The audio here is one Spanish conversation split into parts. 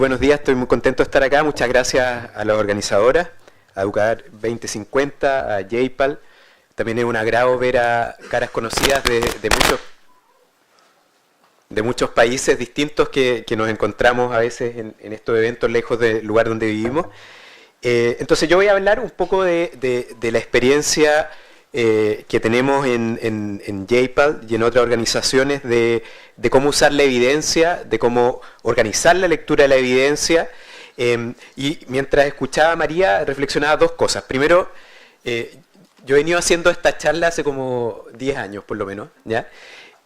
buenos días, estoy muy contento de estar acá. Muchas gracias a las organizadoras, a Educar 2050, a JPAL. También es un agrado ver a caras conocidas de muchos países distintos que nos encontramos a veces en estos eventos lejos del lugar donde vivimos. Entonces yo voy a hablar un poco de la experiencia que tenemos en JPAL y en otras organizaciones de cómo usar la evidencia, de cómo organizar la lectura de la evidencia. Y mientras escuchaba a María, reflexionaba dos cosas. Primero, yo he venido haciendo esta charla hace como 10 años, por lo menos, ¿ya?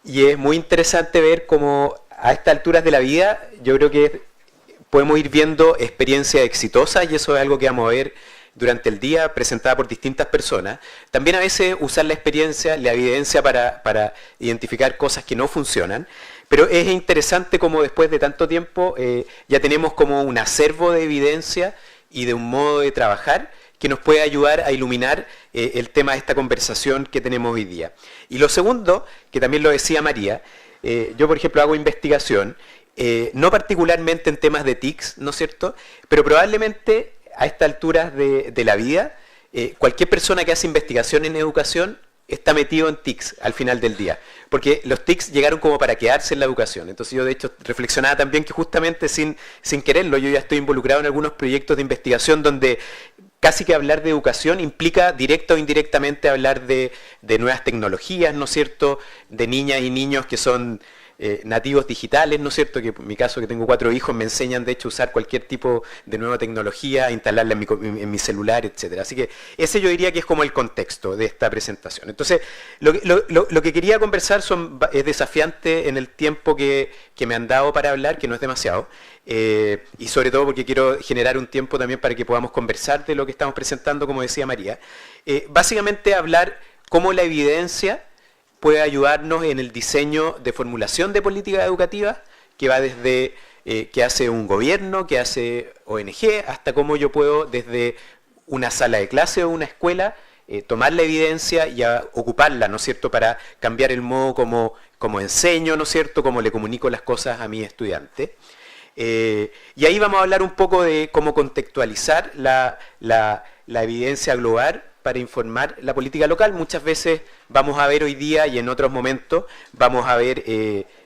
Y es muy interesante ver cómo a estas alturas de la vida, yo creo que podemos ir viendo experiencias exitosas, y eso es algo que vamos a ver durante el día, presentada por distintas personas. También a veces usar la experiencia, la evidencia para identificar cosas que no funcionan. Pero es interesante como después de tanto tiempo ya tenemos como un acervo de evidencia y de un modo de trabajar que nos puede ayudar a iluminar el tema de esta conversación que tenemos hoy día. Y lo segundo, que también lo decía María, yo por ejemplo hago investigación, no particularmente en temas de TICs, ¿no es cierto?, pero probablemente a estas alturas de la vida, cualquier persona que hace investigación en educación está metido en TICs al final del día, porque los TICs llegaron como para quedarse en la educación. Entonces yo de hecho reflexionaba también que justamente sin quererlo, yo ya estoy involucrado en algunos proyectos de investigación donde casi que hablar de educación implica directa o indirectamente hablar de nuevas tecnologías, ¿no es cierto?, de niñas y niños que son nativos digitales, ¿no es cierto?, que en mi caso que tengo 4 hijos me enseñan de hecho a usar cualquier tipo de nueva tecnología, a instalarla en mi celular, etcétera. Así que ese yo diría que es como el contexto de esta presentación. Entonces, lo que quería conversar es desafiante en el tiempo que me han dado para hablar, que no es demasiado, y sobre todo porque quiero generar un tiempo también para que podamos conversar de lo que estamos presentando, como decía María. Básicamente hablar cómo la evidencia puede ayudarnos en el diseño de formulación de políticas educativas, que va desde qué hace un gobierno, qué hace ONG, hasta cómo yo puedo desde una sala de clase o una escuela tomar la evidencia y ocuparla, ¿no es cierto?, para cambiar el modo como enseño, ¿no es cierto?, cómo le comunico las cosas a mis estudiantes. Y ahí vamos a hablar un poco de cómo contextualizar la evidencia global para informar la política local. Muchas veces vamos a ver hoy día y en otros momentos vamos a ver,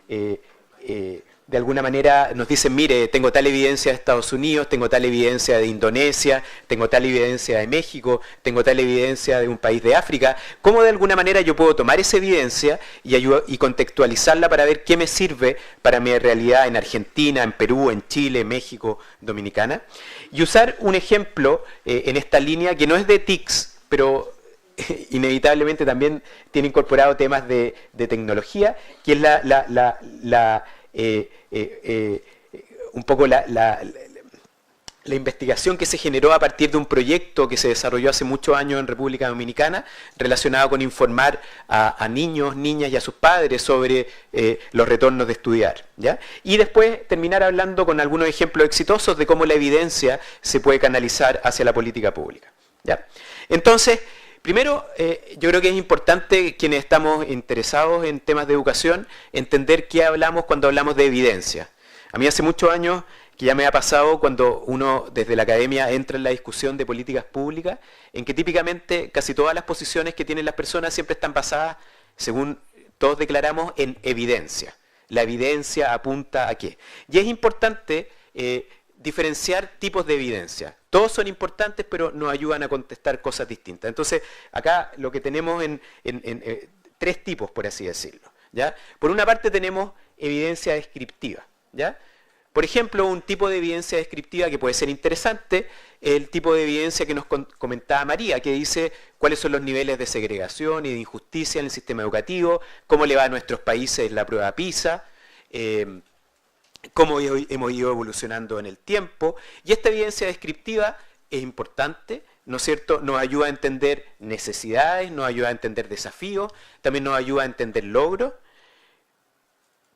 de alguna manera nos dicen, mire, tengo tal evidencia de Estados Unidos, tengo tal evidencia de Indonesia, tengo tal evidencia de México, tengo tal evidencia de un país de África. ¿Cómo de alguna manera yo puedo tomar esa evidencia y contextualizarla para ver qué me sirve para mi realidad en Argentina, en Perú, en Chile, México, Dominicana? Y usar un ejemplo en esta línea que no es de TICs, pero inevitablemente también tiene incorporado temas de tecnología, que es un poco la investigación que se generó a partir de un proyecto que se desarrolló hace muchos años en República Dominicana, relacionado con informar a niños, niñas y a sus padres sobre los retornos de estudiar, ¿ya? Y después terminar hablando con algunos ejemplos exitosos de cómo la evidencia se puede canalizar hacia la política pública, ¿ya? Entonces, primero, yo creo que es importante, quienes estamos interesados en temas de educación, entender qué hablamos cuando hablamos de evidencia. A mí hace muchos años que ya me ha pasado cuando uno desde la academia entra en la discusión de políticas públicas, en que típicamente casi todas las posiciones que tienen las personas siempre están basadas, según todos declaramos, en evidencia. La evidencia apunta a qué. Y es importante diferenciar tipos de evidencia. Todos son importantes, pero nos ayudan a contestar cosas distintas. Entonces, acá lo que tenemos en 3 tipos, por así decirlo, ¿ya? Por una parte tenemos evidencia descriptiva, ¿ya? Por ejemplo, un tipo de evidencia descriptiva que puede ser interesante, el tipo de evidencia que nos comentaba María, que dice cuáles son los niveles de segregación y de injusticia en el sistema educativo, cómo le va a nuestros países en la prueba PISA, cómo hemos ido evolucionando en el tiempo. Y esta evidencia descriptiva es importante, ¿no es cierto? Nos ayuda a entender necesidades, nos ayuda a entender desafíos, también nos ayuda a entender logros,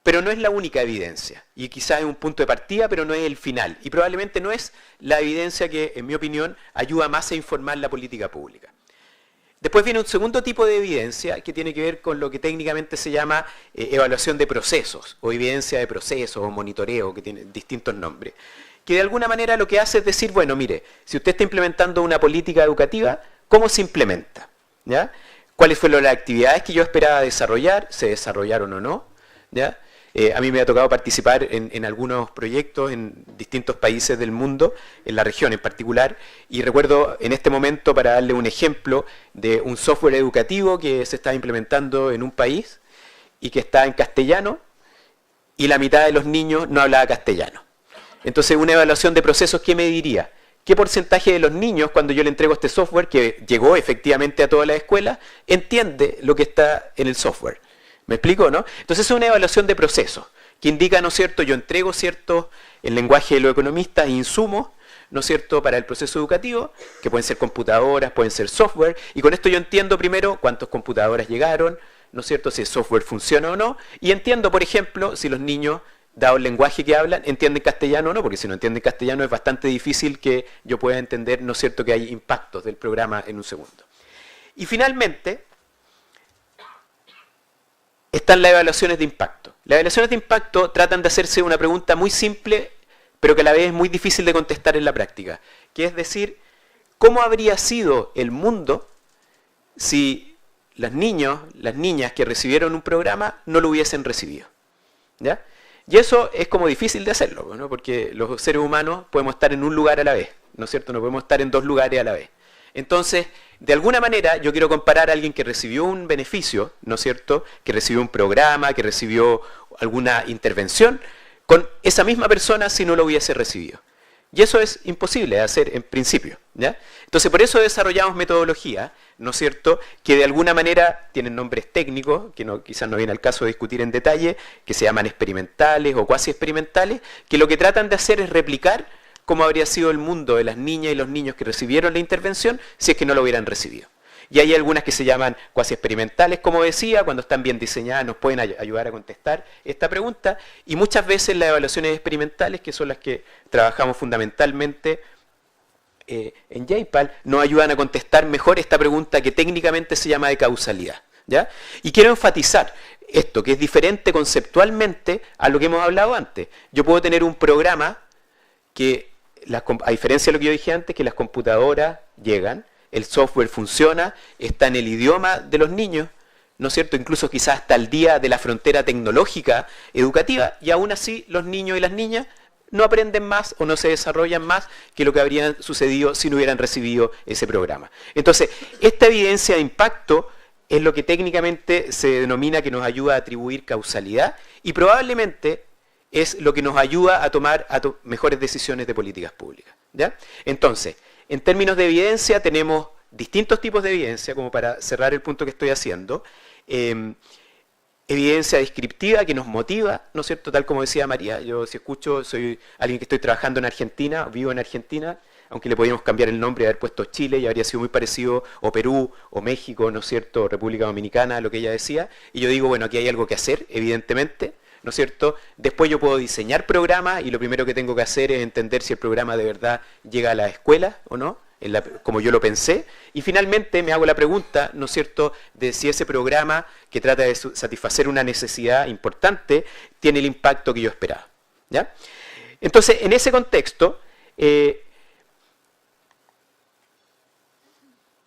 pero no es la única evidencia. Y quizás es un punto de partida, pero no es el final. Y probablemente no es la evidencia que, en mi opinión, ayuda más a informar la política pública. Después viene un segundo tipo de evidencia que tiene que ver con lo que técnicamente se llama evaluación de procesos, o evidencia de procesos, o monitoreo, que tiene distintos nombres. que de alguna manera lo que hace es decir, bueno, mire, si usted está implementando una política educativa, ¿cómo se implementa? ¿Ya? ¿Cuáles fueron las actividades que yo esperaba desarrollar? ¿Se desarrollaron o no? ¿Ya? A mí me ha tocado participar en algunos proyectos en distintos países del mundo, en la región en particular, y recuerdo en este momento, para darle un ejemplo, de un software educativo que se está implementando en un país y que está en castellano, y la mitad de los niños no hablaba castellano. Entonces, una evaluación de procesos, ¿qué me diría? ¿Qué porcentaje de los niños, cuando yo le entrego este software, que llegó efectivamente a toda la escuela, entiende lo que está en el software? ¿Me explico, no? Entonces es una evaluación de procesos, que indica, ¿no es cierto?, yo entrego ciertos, el lenguaje de los economistas, insumos, ¿no es cierto?, para el proceso educativo, que pueden ser computadoras, pueden ser software, y con esto yo entiendo primero cuántas computadoras llegaron, ¿no es cierto?, si el software funciona o no, y entiendo, por ejemplo, si los niños, dado el lenguaje que hablan, entienden castellano o no, porque si no entienden castellano es bastante difícil que yo pueda entender, ¿no es cierto?, que hay impactos del programa en un segundo. Y finalmente, están las evaluaciones de impacto. Las evaluaciones de impacto tratan de hacerse una pregunta muy simple, pero que a la vez es muy difícil de contestar en la práctica, que es decir, ¿cómo habría sido el mundo si los niños, las niñas que recibieron un programa no lo hubiesen recibido? ¿Ya? Y eso es como difícil de hacerlo, ¿no? Porque los seres humanos podemos estar en un lugar a la vez, ¿no es cierto? No podemos estar en dos lugares a la vez. Entonces, de alguna manera, yo quiero comparar a alguien que recibió un beneficio, ¿no es cierto?, que recibió un programa, que recibió alguna intervención, con esa misma persona si no lo hubiese recibido. Y eso es imposible de hacer en principio, ¿ya? Entonces, por eso desarrollamos metodologías, ¿no es cierto?, que de alguna manera tienen nombres técnicos, que quizás no viene al caso de discutir en detalle, que se llaman experimentales o cuasi experimentales, que lo que tratan de hacer es replicar cómo habría sido el mundo de las niñas y los niños que recibieron la intervención si es que no lo hubieran recibido. Y hay algunas que se llaman cuasi experimentales, como decía, cuando están bien diseñadas nos pueden ayudar a contestar esta pregunta, y muchas veces las evaluaciones experimentales, que son las que trabajamos fundamentalmente en JPAL, nos ayudan a contestar mejor esta pregunta que técnicamente se llama de causalidad, ¿ya? Y quiero enfatizar esto, que es diferente conceptualmente a lo que hemos hablado antes. Yo puedo tener un programa que, a diferencia de lo que yo dije antes, que las computadoras llegan, el software funciona, está en el idioma de los niños, ¿no es cierto?, incluso quizás hasta el día de la frontera tecnológica educativa, y aún así los niños y las niñas no aprenden más o no se desarrollan más que lo que habría sucedido si no hubieran recibido ese programa. Entonces, esta evidencia de impacto es lo que técnicamente se denomina que nos ayuda a atribuir causalidad, y probablemente es lo que nos ayuda a tomar mejores decisiones de políticas públicas, ¿ya? Entonces, en términos de evidencia tenemos distintos tipos de evidencia, como para cerrar el punto que estoy haciendo. Evidencia descriptiva que nos motiva, ¿no es cierto? Tal como decía María, yo si escucho, soy alguien que estoy trabajando en Argentina, vivo en Argentina, aunque le podíamos cambiar el nombre y haber puesto Chile y habría sido muy parecido, o Perú, o México, ¿no es cierto?, República Dominicana, lo que ella decía, y yo digo, bueno, aquí hay algo que hacer, evidentemente, ¿no es cierto? Después yo puedo diseñar programas y lo primero que tengo que hacer es entender si el programa de verdad llega a la escuela o no, como yo lo pensé, y finalmente me hago la pregunta, ¿no es cierto?, de si ese programa que trata de satisfacer una necesidad importante tiene el impacto que yo esperaba, ¿ya? Entonces, en ese contexto,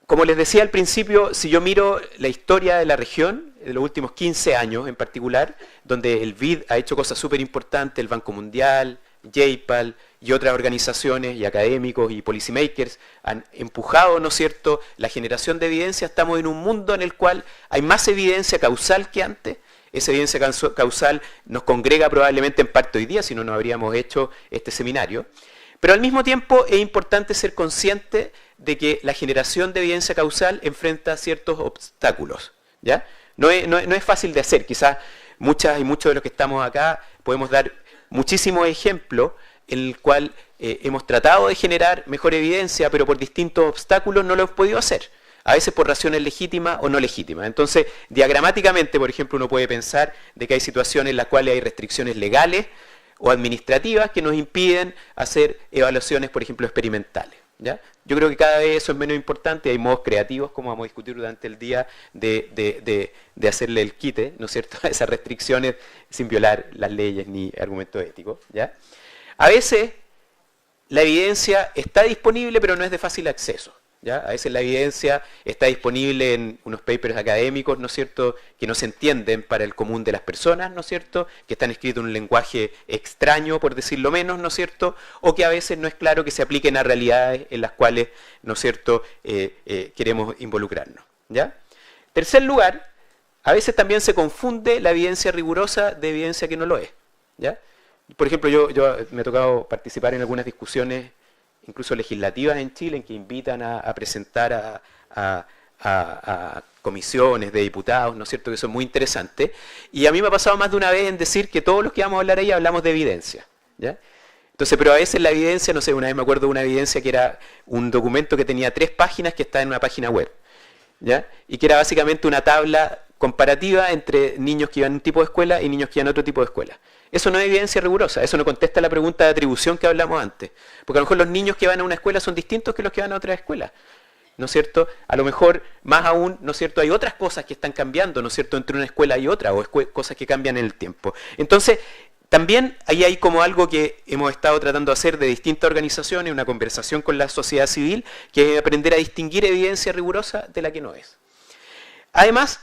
como les decía al principio, si yo miro la historia de la región, de los últimos 15 años en particular, donde el BID ha hecho cosas súper importantes, el Banco Mundial, JPAL y otras organizaciones y académicos y policymakers han empujado, ¿no es cierto?, la generación de evidencia. Estamos en un mundo en el cual hay más evidencia causal que antes. Esa evidencia causal nos congrega probablemente en parte hoy día, si no, no habríamos hecho este seminario. Pero al mismo tiempo es importante ser consciente de que la generación de evidencia causal enfrenta ciertos obstáculos, ¿ya? No es fácil de hacer. Quizás muchas y muchos de los que estamos acá podemos dar muchísimos ejemplos en el cual hemos tratado de generar mejor evidencia, pero por distintos obstáculos no lo hemos podido hacer. A veces por razones legítimas o no legítimas. Entonces, diagramáticamente, por ejemplo, uno puede pensar de que hay situaciones en las cuales hay restricciones legales o administrativas que nos impiden hacer evaluaciones, por ejemplo, experimentales, ¿ya? Yo creo que cada vez eso es menos importante, hay modos creativos, como vamos a discutir durante el día, de hacerle el quite, ¿no es cierto?, a esas restricciones sin violar las leyes ni argumentos éticos, ¿ya? A veces la evidencia está disponible, pero no es de fácil acceso. ¿Ya? A veces la evidencia está disponible en unos papers académicos, ¿no es cierto?, que no se entienden para el común de las personas, ¿no es cierto?, que están escritos en un lenguaje extraño, por decirlo menos, ¿no es cierto?, o que a veces no es claro que se apliquen a realidades en las cuales, ¿no es cierto?, queremos involucrarnos. ¿Ya? Tercer lugar, a veces también se confunde la evidencia rigurosa de evidencia que no lo es. ¿Ya? Por ejemplo, yo me ha tocado participar en algunas discusiones incluso legislativas en Chile, en que invitan a presentar a comisiones de diputados, ¿no es cierto?, que son muy interesantes. Y a mí me ha pasado más de una vez en decir que todos los que vamos a hablar ahí hablamos de evidencia. ¿Ya? Entonces, pero a veces la evidencia, no sé, una vez me acuerdo de una evidencia que era un documento que tenía 3 páginas que está en una página web. ¿Ya? Y que era básicamente una tabla comparativa entre niños que iban a un tipo de escuela y niños que iban a otro tipo de escuela. Eso no es evidencia rigurosa, eso no contesta la pregunta de atribución que hablamos antes. Porque a lo mejor los niños que van a una escuela son distintos que los que van a otra escuela. ¿No es cierto? A lo mejor, más aún, ¿no es cierto?, hay otras cosas que están cambiando, ¿no es cierto?, entre una escuela y otra, o cosas que cambian en el tiempo. Entonces, también ahí hay como algo que hemos estado tratando de hacer de distintas organizaciones, una conversación con la sociedad civil, que es aprender a distinguir evidencia rigurosa de la que no es. Además,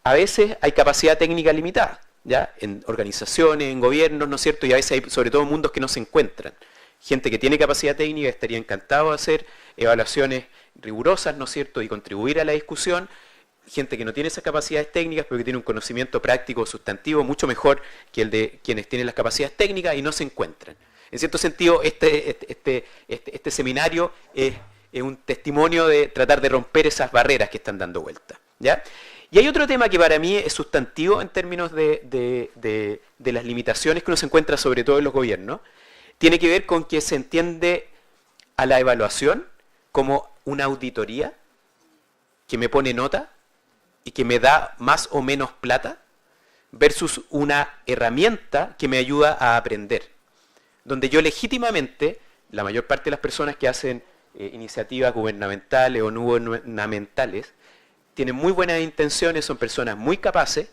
a veces hay capacidad técnica limitada, ¿ya?, en organizaciones, en gobiernos, ¿no es cierto?, y a veces hay sobre todo mundos que no se encuentran. Gente que tiene capacidad técnica estaría encantado de hacer evaluaciones rigurosas, ¿no es cierto?, y contribuir a la discusión. Gente que no tiene esas capacidades técnicas, pero que tiene un conocimiento práctico sustantivo mucho mejor que el de quienes tienen las capacidades técnicas y no se encuentran. En cierto sentido, este seminario es un testimonio de tratar de romper esas barreras que están dando vuelta. ¿Ya? Y hay otro tema que para mí es sustantivo en términos de las limitaciones que uno se encuentra sobre todo en los gobiernos. Tiene que ver con que se entiende a la evaluación como una auditoría que me pone nota y que me da más o menos plata versus una herramienta que me ayuda a aprender. Donde yo legítimamente, la mayor parte de las personas que hacen iniciativas gubernamentales o no gubernamentales, tienen muy buenas intenciones, son personas muy capaces,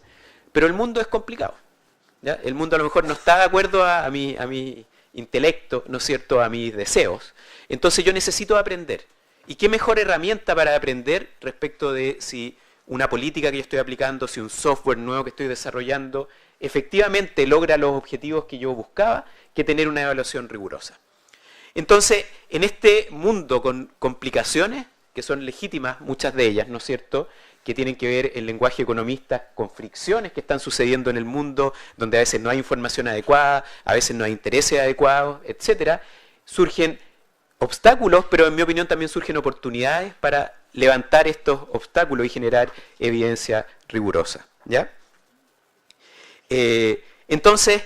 pero el mundo es complicado. ¿Ya? El mundo a lo mejor no está de acuerdo a mi intelecto, ¿no es cierto?, a mis deseos. Entonces yo necesito aprender. ¿Y qué mejor herramienta para aprender respecto de si una política que yo estoy aplicando, si un software nuevo que estoy desarrollando, efectivamente logra los objetivos que yo buscaba, que tener una evaluación rigurosa? Entonces, en este mundo con complicaciones, que son legítimas, muchas de ellas, ¿no es cierto?, que tienen que ver el lenguaje economista con fricciones que están sucediendo en el mundo, donde a veces no hay información adecuada, a veces no hay intereses adecuados, etcétera, surgen obstáculos, pero en mi opinión también surgen oportunidades para levantar estos obstáculos y generar evidencia rigurosa. ¿Ya? Entonces,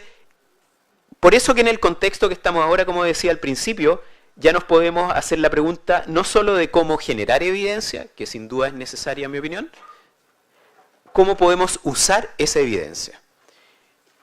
por eso que en el contexto que estamos ahora, como decía al principio, ya nos podemos hacer la pregunta no solo de cómo generar evidencia, que sin duda es necesaria en mi opinión, cómo podemos usar esa evidencia.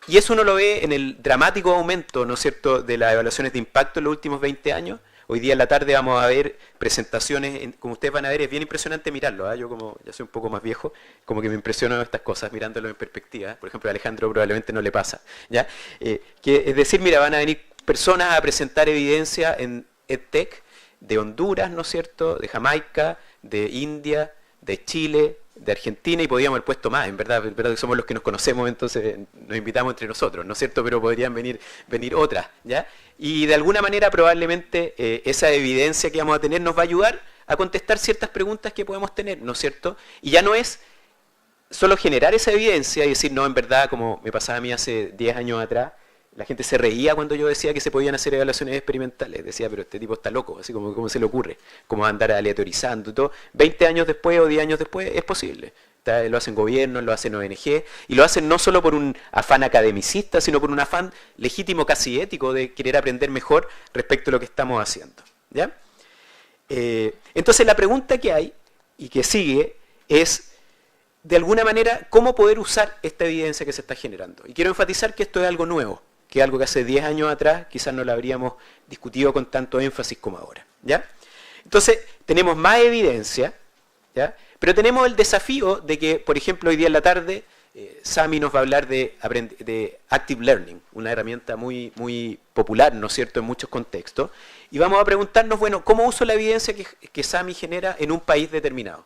Y eso uno lo ve en el dramático aumento, ¿no es cierto?, de las evaluaciones de impacto en los últimos 20 años. Hoy día en la tarde vamos a ver presentaciones, como ustedes van a ver, es bien impresionante mirarlo. Yo como ya soy un poco más viejo, como que me impresionan estas cosas mirándolo en perspectiva. Por ejemplo, a Alejandro probablemente no le pasa. ¿Ya? Es decir, mira, van a venir personas a presentar evidencia en EdTech de Honduras, ¿no es cierto?, de Jamaica, de India, de Chile, de Argentina, y podríamos haber puesto más, en verdad que somos los que nos conocemos, entonces nos invitamos entre nosotros, ¿no es cierto?, pero podrían venir otras, ¿ya? Y de alguna manera probablemente esa evidencia que vamos a tener nos va a ayudar a contestar ciertas preguntas que podemos tener, ¿no es cierto? Y ya no es solo generar esa evidencia y decir, no, en verdad, como me pasaba a mí hace 10 años atrás, la gente se reía cuando yo decía que se podían hacer evaluaciones experimentales. Decía, pero este tipo está loco, así como ¿cómo se le ocurre? ¿Cómo andar aleatorizando y todo? 20 años después o 10 años después es posible. Lo hacen gobiernos, lo hacen ONG, y lo hacen no solo por un afán academicista, sino por un afán legítimo, casi ético, de querer aprender mejor respecto a lo que estamos haciendo. ¿Ya? Entonces la pregunta que hay, y que sigue, es, de alguna manera, ¿cómo poder usar esta evidencia que se está generando? Y quiero enfatizar que esto es algo nuevo, que es algo que hace 10 años atrás quizás no lo habríamos discutido con tanto énfasis como ahora. ¿Ya? Entonces, tenemos más evidencia, ¿ya? Pero tenemos el desafío de que, por ejemplo, hoy día en la tarde Sami nos va a hablar de Active Learning, una herramienta muy, muy popular, ¿no es cierto?, en muchos contextos. Y vamos a preguntarnos, bueno, ¿cómo uso la evidencia que Sami genera en un país determinado?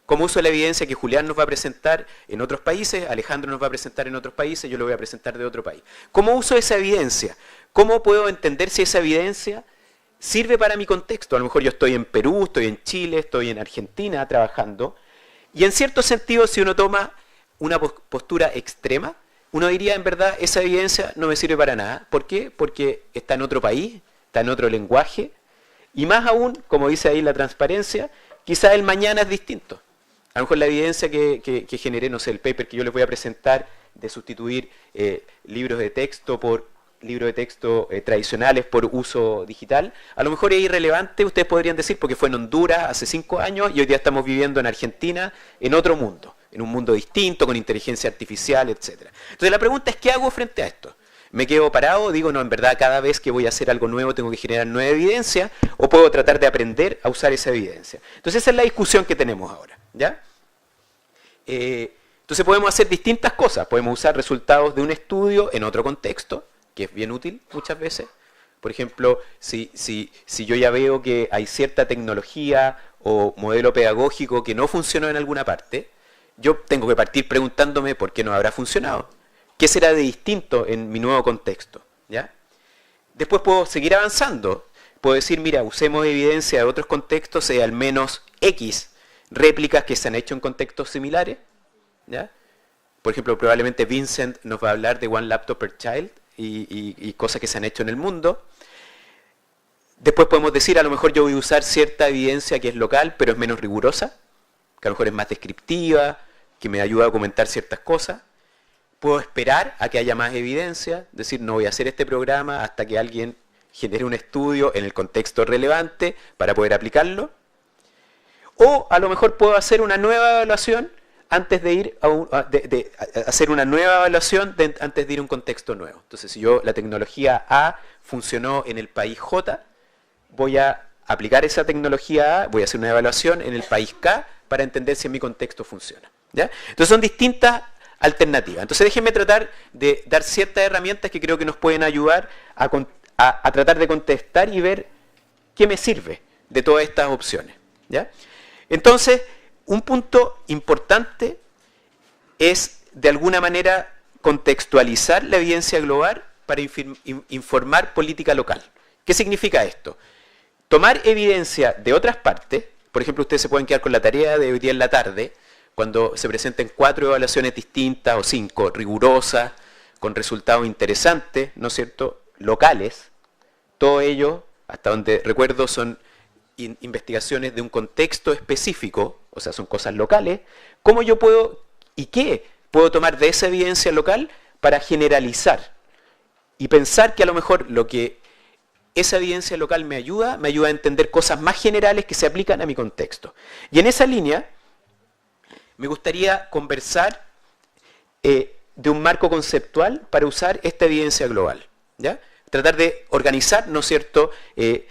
¿Cómo uso la evidencia que Julián nos va a presentar en otros países, Alejandro nos va a presentar en otros países, yo lo voy a presentar de otro país? ¿Cómo uso esa evidencia? ¿Cómo puedo entender si esa evidencia sirve para mi contexto? A lo mejor yo estoy en Perú, estoy en Chile, estoy en Argentina trabajando, y en cierto sentido, si uno toma una postura extrema, uno diría, en verdad, esa evidencia no me sirve para nada. ¿Por qué? Porque está en otro país, está en otro lenguaje, y más aún, como dice ahí la transparencia, quizás el mañana es distinto. A lo mejor la evidencia que generé, no sé, el paper que yo les voy a presentar de sustituir libros de texto por libros de texto tradicionales por uso digital, a lo mejor es irrelevante, ustedes podrían decir, porque fue en Honduras hace 5 años y hoy día estamos viviendo en Argentina, en otro mundo, en un mundo distinto, con inteligencia artificial, etc. Entonces la pregunta es, ¿qué hago frente a esto? ¿Me quedo parado? Digo, no, en verdad cada vez que voy a hacer algo nuevo tengo que generar nueva evidencia, o puedo tratar de aprender a usar esa evidencia. Entonces esa es la discusión que tenemos ahora, ¿ya? Entonces podemos hacer distintas cosas, podemos usar resultados de un estudio en otro contexto, que es bien útil muchas veces. Por ejemplo, si yo ya veo que hay cierta tecnología o modelo pedagógico que no funcionó en alguna parte, yo tengo que partir preguntándome por qué no habrá funcionado. ¿Qué será de distinto en mi nuevo contexto? ¿Ya? Después puedo seguir avanzando. Puedo decir, mira, usemos evidencia de otros contextos, al menos X réplicas que se han hecho en contextos similares. ¿Ya? Por ejemplo, probablemente Vincent nos va a hablar de One Laptop per Child y cosas que se han hecho en el mundo. Después podemos decir, a lo mejor yo voy a usar cierta evidencia que es local, pero es menos rigurosa, que a lo mejor es más descriptiva, que me ayuda a documentar ciertas cosas. Puedo esperar a que haya más evidencia, decir, no voy a hacer este programa hasta que alguien genere un estudio en el contexto relevante para poder aplicarlo. O a lo mejor puedo hacer una nueva evaluación antes de ir hacer una nueva evaluación antes de ir a un contexto nuevo. Entonces, si la tecnología A funcionó en el país J, voy a aplicar esa tecnología A, voy a hacer una evaluación en el país K para entender si en mi contexto funciona. ¿Ya? Entonces son distintas alternativas. Entonces déjenme tratar de dar ciertas herramientas que creo que nos pueden ayudar a tratar de contestar y ver qué me sirve de todas estas opciones. ¿Ya? Entonces, un punto importante es, de alguna manera, contextualizar la evidencia global para informar política local. ¿Qué significa esto? Tomar evidencia de otras partes, por ejemplo, ustedes se pueden quedar con la tarea de hoy día en la tarde, cuando se presenten 4 evaluaciones distintas o 5, rigurosas, con resultados interesantes, ¿no es cierto?, locales. Todo ello, hasta donde recuerdo, son investigaciones de un contexto específico, o sea, son cosas locales. ¿Cómo yo puedo y qué puedo tomar de esa evidencia local para generalizar? Y pensar que a lo mejor lo que esa evidencia local me ayuda a entender cosas más generales que se aplican a mi contexto. Y en esa línea, me gustaría conversar de un marco conceptual para usar esta evidencia global. ¿Ya? Tratar de organizar, ¿no es cierto?,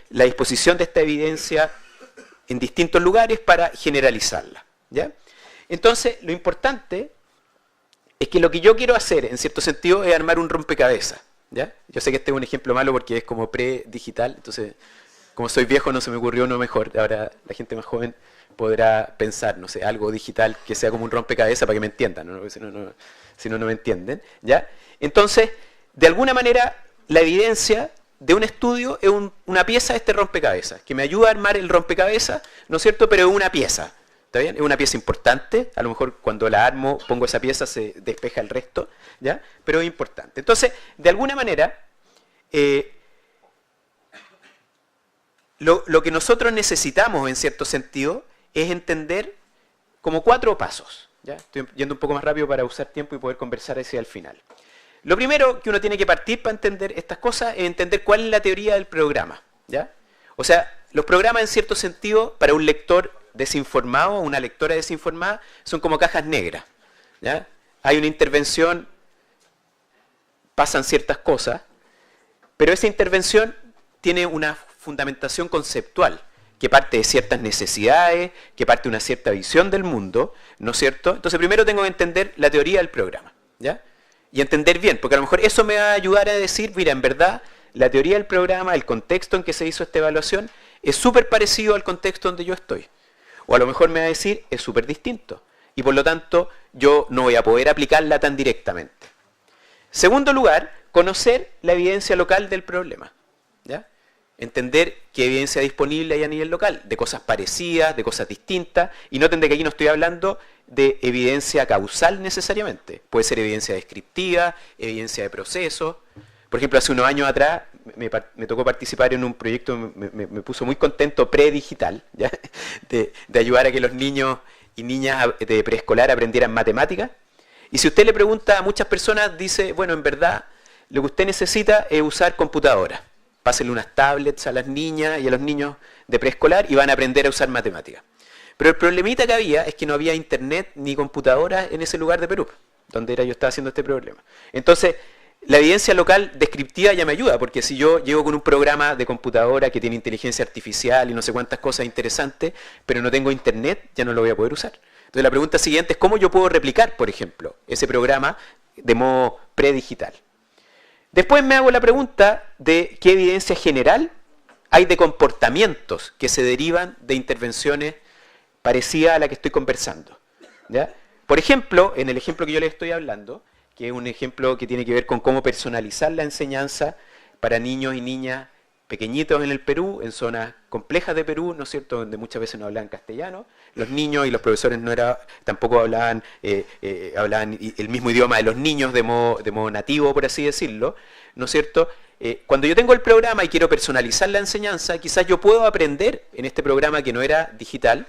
la disposición de esta evidencia en distintos lugares para generalizarla. ¿Ya? Entonces, lo importante es que lo que yo quiero hacer, en cierto sentido, es armar un rompecabezas. ¿Ya? Yo sé que este es un ejemplo malo porque es como pre-digital, entonces, como soy viejo, no se me ocurrió uno mejor. Ahora la gente más joven podrá pensar, no sé, algo digital que sea como un rompecabezas para que me entiendan, ¿no? Porque si no me entienden. ¿Ya? Entonces, de alguna manera, la evidencia de un estudio es una pieza de este rompecabezas, que me ayuda a armar el rompecabezas, ¿no es cierto?, pero es una pieza. ¿Está bien? Es una pieza importante, a lo mejor cuando la armo, pongo esa pieza, se despeja el resto, ¿ya? Pero es importante. Entonces, de alguna manera, lo que nosotros necesitamos, en cierto sentido, es entender como 4 pasos. ¿Ya? Estoy yendo un poco más rápido para usar tiempo y poder conversar hacia el final. Lo primero que uno tiene que partir para entender estas cosas es entender cuál es la teoría del programa. ¿Ya? O sea, los programas, en cierto sentido, para un lector desinformado o una lectora desinformada, son como cajas negras. ¿Ya? Hay una intervención, pasan ciertas cosas, pero esa intervención tiene una fundamentación conceptual, que parte de ciertas necesidades, que parte de una cierta visión del mundo, ¿no es cierto? Entonces primero tengo que entender la teoría del programa, ¿ya? Y entender bien, porque a lo mejor eso me va a ayudar a decir, mira, en verdad, la teoría del programa, el contexto en que se hizo esta evaluación, es súper parecido al contexto donde yo estoy. O a lo mejor me va a decir, es súper distinto. Y por lo tanto, yo no voy a poder aplicarla tan directamente. Segundo lugar, conocer la evidencia local del problema, ¿ya? Entender qué evidencia disponible hay a nivel local, de cosas parecidas, de cosas distintas, y noten de que aquí no estoy hablando de evidencia causal necesariamente. Puede ser evidencia descriptiva, evidencia de procesos. Por ejemplo, hace unos años atrás me tocó participar en un proyecto, me puso muy contento, predigital, ¿ya? De ayudar a que los niños y niñas de preescolar aprendieran matemáticas. Y si usted le pregunta a muchas personas, dice, bueno, en verdad, lo que usted necesita es usar computadoras. Pásenle unas tablets a las niñas y a los niños de preescolar y van a aprender a usar matemáticas. Pero el problemita que había es que no había internet ni computadoras en ese lugar de Perú, donde yo estaba haciendo este problema. Entonces, la evidencia local descriptiva ya me ayuda, porque si yo llego con un programa de computadora que tiene inteligencia artificial y no sé cuántas cosas interesantes, pero no tengo internet, ya no lo voy a poder usar. Entonces la pregunta siguiente es cómo yo puedo replicar, por ejemplo, ese programa de modo predigital. Después me hago la pregunta de qué evidencia general hay de comportamientos que se derivan de intervenciones parecidas a la que estoy conversando, ¿ya? Por ejemplo, en el ejemplo que yo les estoy hablando, que es un ejemplo que tiene que ver con cómo personalizar la enseñanza para niños y niñas pequeñitos en el Perú, en zonas complejas de Perú, ¿no es cierto?, donde muchas veces no hablaban castellano. Los niños y los profesores tampoco hablaban el mismo idioma de los niños de modo nativo, por así decirlo, ¿no es cierto? Cuando yo tengo el programa y quiero personalizar la enseñanza, quizás yo puedo aprender en este programa que no era digital,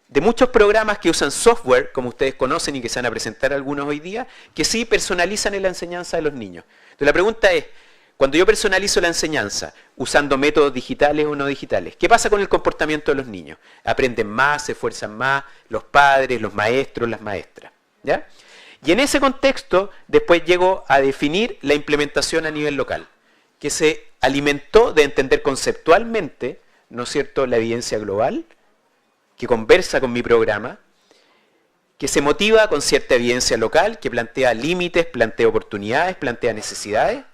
de muchos programas que usan software, como ustedes conocen y que se van a presentar algunos hoy día, que sí personalizan en la enseñanza de los niños. Entonces la pregunta es, cuando yo personalizo la enseñanza usando métodos digitales o no digitales, ¿qué pasa con el comportamiento de los niños? Aprenden más, se esfuerzan más, los padres, los maestros, las maestras, ¿ya? Y en ese contexto, después llego a definir la implementación a nivel local, que se alimentó de entender conceptualmente, ¿no es cierto?, la evidencia global, que conversa con mi programa, que se motiva con cierta evidencia local, que plantea límites, plantea oportunidades, plantea necesidades,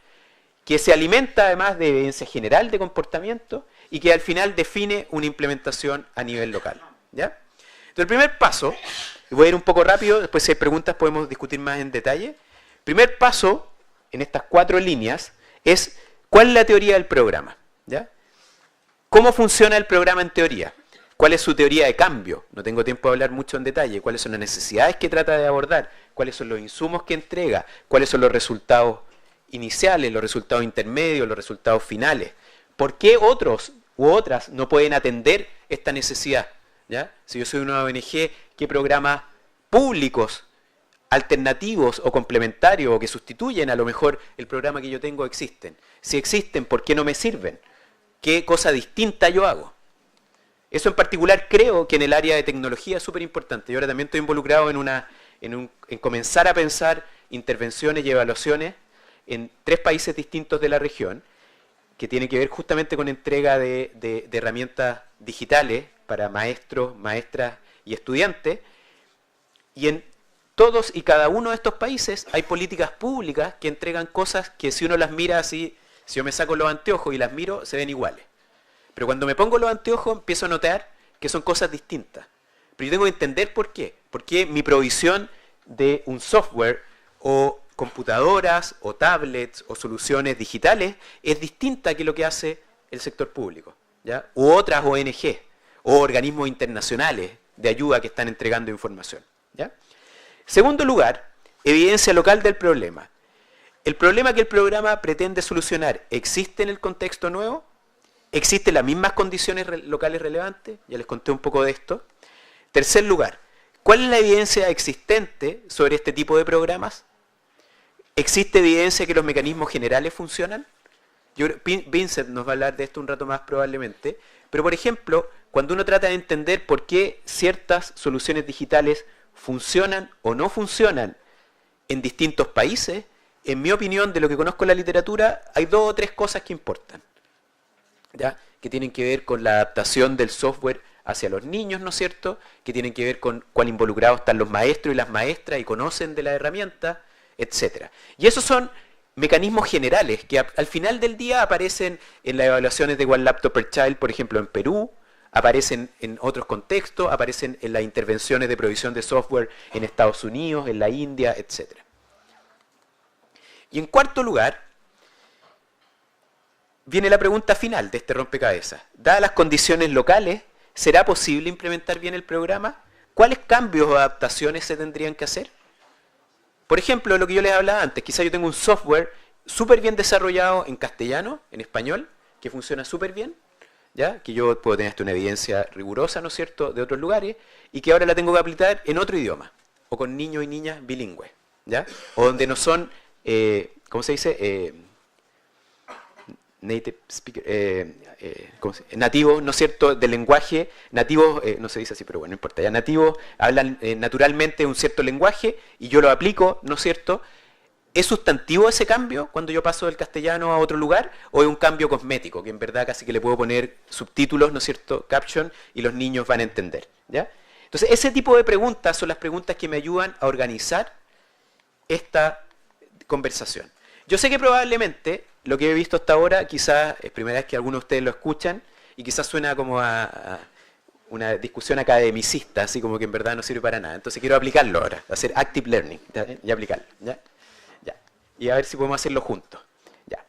que se alimenta además de evidencia general de comportamiento y que al final define una implementación a nivel local, ¿ya? Entonces el primer paso, voy a ir un poco rápido, después si hay preguntas podemos discutir más en detalle. El primer paso en estas 4 líneas es ¿cuál es la teoría del programa? ¿Ya? ¿Cómo funciona el programa en teoría? ¿Cuál es su teoría de cambio? No tengo tiempo de hablar mucho en detalle. ¿Cuáles son las necesidades que trata de abordar? ¿Cuáles son los insumos que entrega? ¿Cuáles son los resultados iniciales, los resultados intermedios, los resultados finales? ¿Por qué otros u otras no pueden atender esta necesidad? ¿Ya? Si yo soy una ONG, ¿qué programas públicos, alternativos o complementarios o que sustituyen a lo mejor el programa que yo tengo existen? Si existen, ¿por qué no me sirven? ¿Qué cosa distinta yo hago? Eso en particular creo que en el área de tecnología es súper importante. Yo ahora también estoy involucrado en comenzar a pensar intervenciones y evaluaciones en 3 países distintos de la región, que tiene que ver justamente con entrega de herramientas digitales para maestros, maestras y estudiantes. Y en todos y cada uno de estos países hay políticas públicas que entregan cosas que si uno las mira así, si yo me saco los anteojos y las miro, se ven iguales. Pero cuando me pongo los anteojos empiezo a notar que son cosas distintas. Pero yo tengo que entender por qué. ¿Por qué mi provisión de un software o computadoras o tablets o soluciones digitales es distinta que lo que hace el sector público, ¿ya? U otras ONG o organismos internacionales de ayuda que están entregando información, ¿ya? Segundo lugar, evidencia local del problema. ¿El problema que el programa pretende solucionar existe en el contexto nuevo? ¿Existen las mismas condiciones locales relevantes? Ya les conté un poco de esto. Tercer lugar, ¿cuál es la evidencia existente sobre este tipo de programas? ¿Existe evidencia que los mecanismos generales funcionan? Vincent nos va a hablar de esto un rato más probablemente. Pero, por ejemplo, cuando uno trata de entender por qué ciertas soluciones digitales funcionan o no funcionan en distintos países, en mi opinión, de lo que conozco en la literatura, hay 2 o 3 cosas que importan. ¿ya? Que tienen que ver con la adaptación del software hacia los niños, ¿no es cierto? Que tienen que ver con cuán involucrados están los maestros y las maestras y conocen de la herramienta, etcétera. Y esos son mecanismos generales que al final del día aparecen en las evaluaciones de One Laptop per Child, por ejemplo, en Perú, aparecen en otros contextos, aparecen en las intervenciones de provisión de software en Estados Unidos, en la India, etcétera. Y en cuarto lugar, viene la pregunta final de este rompecabezas. Dadas las condiciones locales, ¿será posible implementar bien el programa? ¿Cuáles cambios o adaptaciones se tendrían que hacer? Por ejemplo, lo que yo les hablaba antes, quizá yo tengo un software súper bien desarrollado en castellano, en español, que funciona súper bien, ¿ya? Que yo puedo tener hasta una evidencia rigurosa, ¿no es cierto?, de otros lugares, y que ahora la tengo que aplicar en otro idioma, o con niños y niñas bilingües, ¿ya? O donde no son, ¿cómo se dice?, native speaker, nativos, ¿no es cierto?, del lenguaje, nativos, no se dice así, pero bueno, no importa, ya nativos hablan naturalmente un cierto lenguaje y yo lo aplico, ¿no es cierto? ¿Es sustantivo ese cambio cuando yo paso del castellano a otro lugar o es un cambio cosmético, que en verdad casi que le puedo poner subtítulos, ¿no es cierto?, caption, y los niños van a entender, ¿ya? Entonces, ese tipo de preguntas son las preguntas que me ayudan a organizar esta conversación. Yo sé que probablemente lo que he visto hasta ahora, quizás es primera vez que algunos de ustedes lo escuchan y quizás suena como a una discusión academicista, así como que en verdad no sirve para nada. Entonces quiero aplicarlo ahora, hacer active learning y aplicarlo. ¿Ya? Ya. Y a ver si podemos hacerlo juntos. Ya.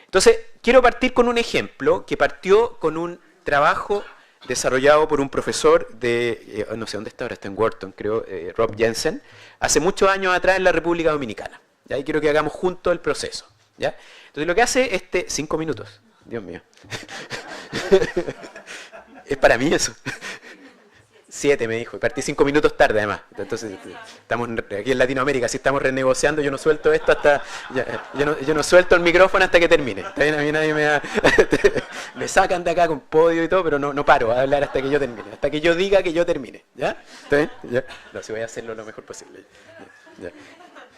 Entonces quiero partir con un ejemplo que partió con un trabajo desarrollado por un profesor de, no sé dónde está ahora, está en Wharton, creo, Rob Jensen, hace muchos años atrás en la República Dominicana. ¿Ya? Y quiero que hagamos juntos el proceso. ¿Ya? Entonces lo que hace 5 minutos, Dios mío. Es para mí eso. 7 me dijo, y partí 5 minutos tarde además. Entonces estamos aquí en Latinoamérica, si estamos renegociando, yo no suelto esto hasta, yo no suelto el micrófono hasta que termine. Está bien, a mí nadie me da, me sacan de acá con podio y todo, pero no paro a hablar hasta que yo termine, hasta que yo diga que yo termine. ¿Ya? ¿Está bien? ¿Ya? No, si voy a hacerlo lo mejor posible. ¿Ya?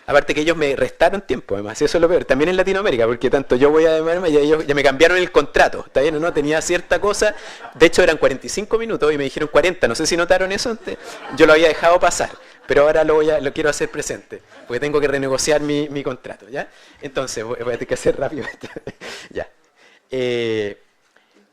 Aparte que ellos me restaron tiempo, además, y eso es lo peor, también en Latinoamérica, porque tanto yo voy a demorarme y ellos ya me cambiaron el contrato, ¿está bien o no? Tenía cierta cosa, de hecho eran 45 minutos y me dijeron 40, no sé si notaron eso antes, yo lo había dejado pasar, pero ahora lo quiero hacer presente, porque tengo que renegociar mi contrato, ¿ya? Entonces, voy a tener que hacer rápido esto, ya.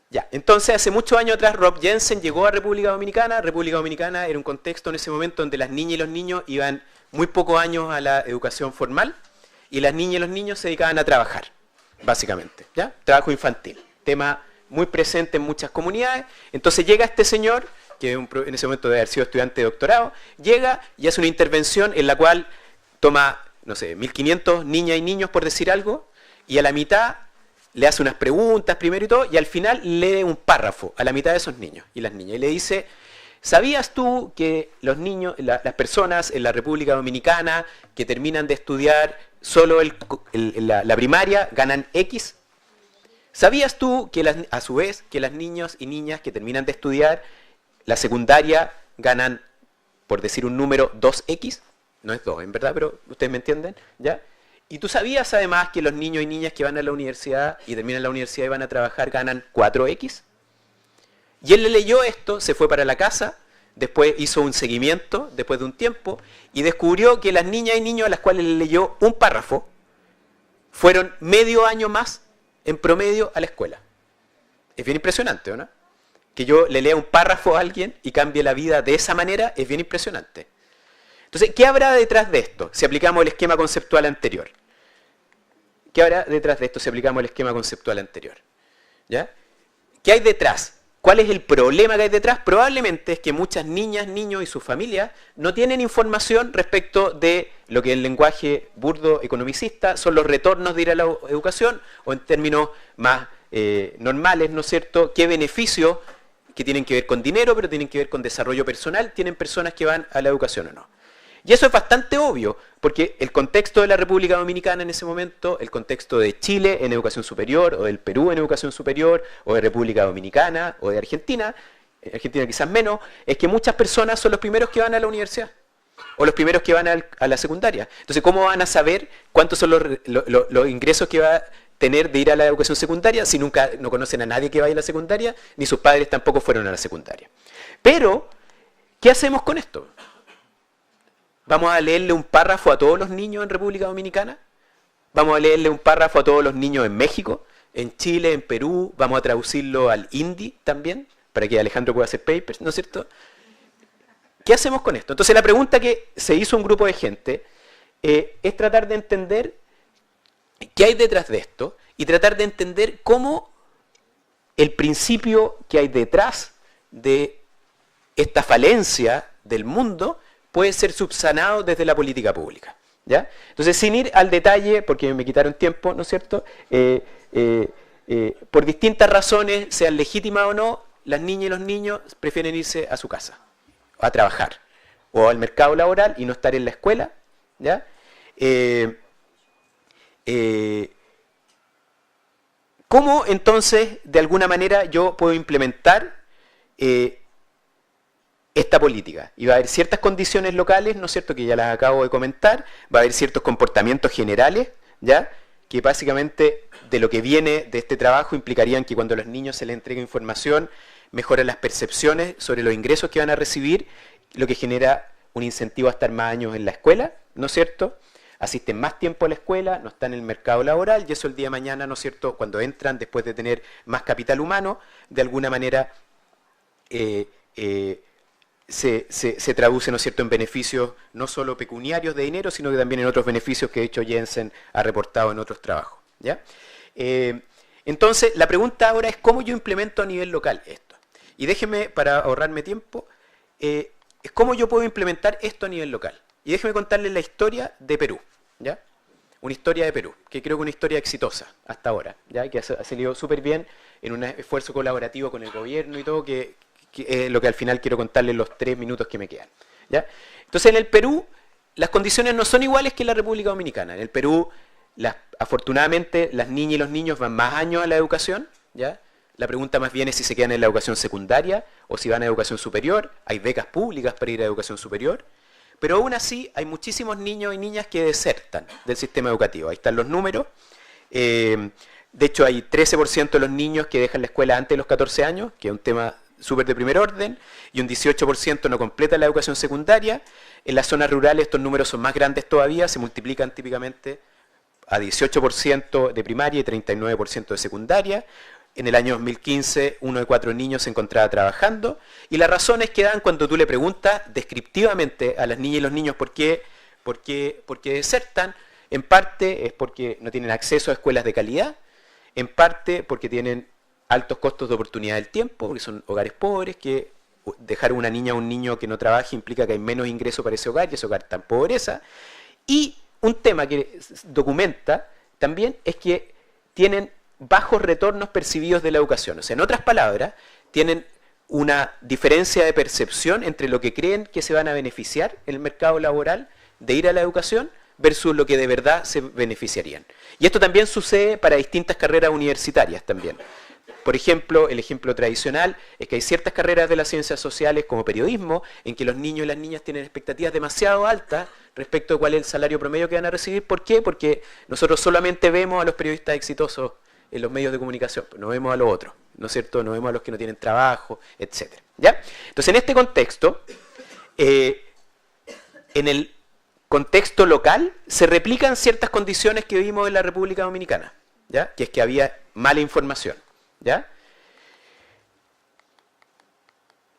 Ya, entonces hace muchos años atrás Rob Jensen llegó a República Dominicana. República Dominicana era un contexto en ese momento donde las niñas y los niños iban muy pocos años a la educación formal y las niñas y los niños se dedicaban a trabajar, básicamente, ¿ya? Trabajo infantil, tema muy presente en muchas comunidades. Entonces llega este señor, que en ese momento debe haber sido estudiante de doctorado, llega y hace una intervención en la cual toma, no sé, 1500 niñas y niños, por decir algo, y a la mitad le hace unas preguntas primero y todo, y al final lee un párrafo a la mitad de esos niños y las niñas, y le dice: ¿sabías tú que los niños, las personas en la República Dominicana que terminan de estudiar solo la primaria ganan X? ¿Sabías tú que a su vez que las niños y niñas que terminan de estudiar la secundaria ganan, por decir un número, 2X? No es 2, en verdad, pero ustedes me entienden, ¿ya? ¿Y tú sabías además que los niños y niñas que van a la universidad y terminan la universidad y van a trabajar ganan 4X? Y él le leyó esto, se fue para la casa, después hizo un seguimiento, después de un tiempo, y descubrió que las niñas y niños a las cuales le leyó un párrafo fueron medio año más en promedio a la escuela. Es bien impresionante, ¿o no? Que yo le lea un párrafo a alguien y cambie la vida de esa manera es bien impresionante. Entonces, ¿qué habrá detrás de esto si aplicamos el esquema conceptual anterior? ¿Qué habrá detrás de esto si aplicamos el esquema conceptual anterior? ¿Ya? ¿Qué hay detrás? ¿Cuál es el problema que hay detrás? Probablemente es que muchas niñas, niños y sus familias no tienen información respecto de lo que en lenguaje burdo economicista son los retornos de ir a la educación, o en términos más normales, ¿no es cierto?, qué beneficios que tienen que ver con dinero, pero tienen que ver con desarrollo personal, tienen personas que van a la educación o no. Y eso es bastante obvio, porque el contexto de la República Dominicana en ese momento, el contexto de Chile en educación superior, o del Perú en educación superior, o de República Dominicana, o de Argentina quizás menos, es que muchas personas son los primeros que van a la universidad, o los primeros que van a la secundaria. Entonces, ¿cómo van a saber cuántos son los ingresos que va tener de ir a la educación secundaria si no conocen a nadie que vaya a la secundaria, ni sus padres tampoco fueron a la secundaria. Pero, ¿qué hacemos con esto? ¿Vamos a leerle un párrafo a todos los niños en República Dominicana? ¿Vamos a leerle un párrafo a todos los niños en México, en Chile, en Perú? ¿Vamos a traducirlo al hindi también, para que Alejandro pueda hacer papers, ¿no es cierto? ¿Qué hacemos con esto? Entonces la pregunta que se hizo un grupo de gente es tratar de entender qué hay detrás de esto y tratar de entender cómo el principio que hay detrás de esta falencia del mundo puede ser subsanado desde la política pública, ¿ya? Entonces, sin ir al detalle, porque me quitaron tiempo, ¿no es cierto? Por distintas razones, sean legítimas o no, las niñas y los niños prefieren irse a su casa, a trabajar, o al mercado laboral y no estar en la escuela, ¿ya? ¿Cómo entonces, de alguna manera, yo puedo implementar esta política? Y va a haber ciertas condiciones locales, ¿no es cierto?, que ya las acabo de comentar, va a haber ciertos comportamientos generales, ¿ya?, que básicamente de lo que viene de este trabajo implicarían que cuando a los niños se les entrega información, mejoran las percepciones sobre los ingresos que van a recibir, lo que genera un incentivo a estar más años en la escuela, ¿no es cierto?, asisten más tiempo a la escuela, no están en el mercado laboral, y eso el día de mañana, ¿no es cierto?, cuando entran después de tener más capital humano, de alguna manera se traduce, ¿no es cierto?, en beneficios no solo pecuniarios de dinero, sino que también en otros beneficios que de hecho Jensen ha reportado en otros trabajos, ¿ya? Entonces, la pregunta ahora es cómo yo implemento a nivel local esto. Y déjeme, para ahorrarme tiempo, es cómo yo puedo implementar esto a nivel local. Y déjeme contarles la historia de Perú, ¿ya? Una historia de Perú, que creo que es una historia exitosa hasta ahora, ¿ya? Que ha salido súper bien en un esfuerzo colaborativo con el gobierno y todo, que es lo que al final quiero contarles los 3 minutos que me quedan, ¿ya? Entonces, en el Perú, las condiciones no son iguales que en la República Dominicana. En el Perú, afortunadamente, las niñas y los niños van más años a la educación, ¿ya? La pregunta más bien es si se quedan en la educación secundaria o si van a educación superior. Hay becas públicas para ir a educación superior. Pero aún así hay muchísimos niños y niñas que desertan del sistema educativo. Ahí están los números. De hecho, hay 13% de los niños que dejan la escuela antes de los 14 años, que es un tema súper de primer orden, y un 18% no completa la educación secundaria. En las zonas rurales estos números son más grandes todavía, se multiplican típicamente a 18% de primaria y 39% de secundaria. En el año 2015, 1 de 4 niños se encontraba trabajando, y las razones que dan cuando tú le preguntas descriptivamente a las niñas y los niños por qué desertan, en parte es porque no tienen acceso a escuelas de calidad, en parte porque tienen altos costos de oportunidad del tiempo, porque son hogares pobres, que dejar una niña o un niño que no trabaje implica que hay menos ingreso para ese hogar, y ese hogar está en pobreza. Y un tema que documenta también es que tienen bajos retornos percibidos de la educación. O sea, en otras palabras, tienen una diferencia de percepción entre lo que creen que se van a beneficiar en el mercado laboral de ir a la educación versus lo que de verdad se beneficiarían. Y esto también sucede para distintas carreras universitarias también. Por ejemplo, el ejemplo tradicional es que hay ciertas carreras de las ciencias sociales, como periodismo, en que los niños y las niñas tienen expectativas demasiado altas respecto a cuál es el salario promedio que van a recibir. ¿Por qué? Porque nosotros solamente vemos a los periodistas exitosos en los medios de comunicación, no vemos a los otros, ¿no es cierto? No vemos a los que no tienen trabajo, etc. ¿Ya? Entonces, en este contexto, en el contexto local, se replican ciertas condiciones que vimos en la República Dominicana, ¿ya? Que es que había mala información, ¿ya?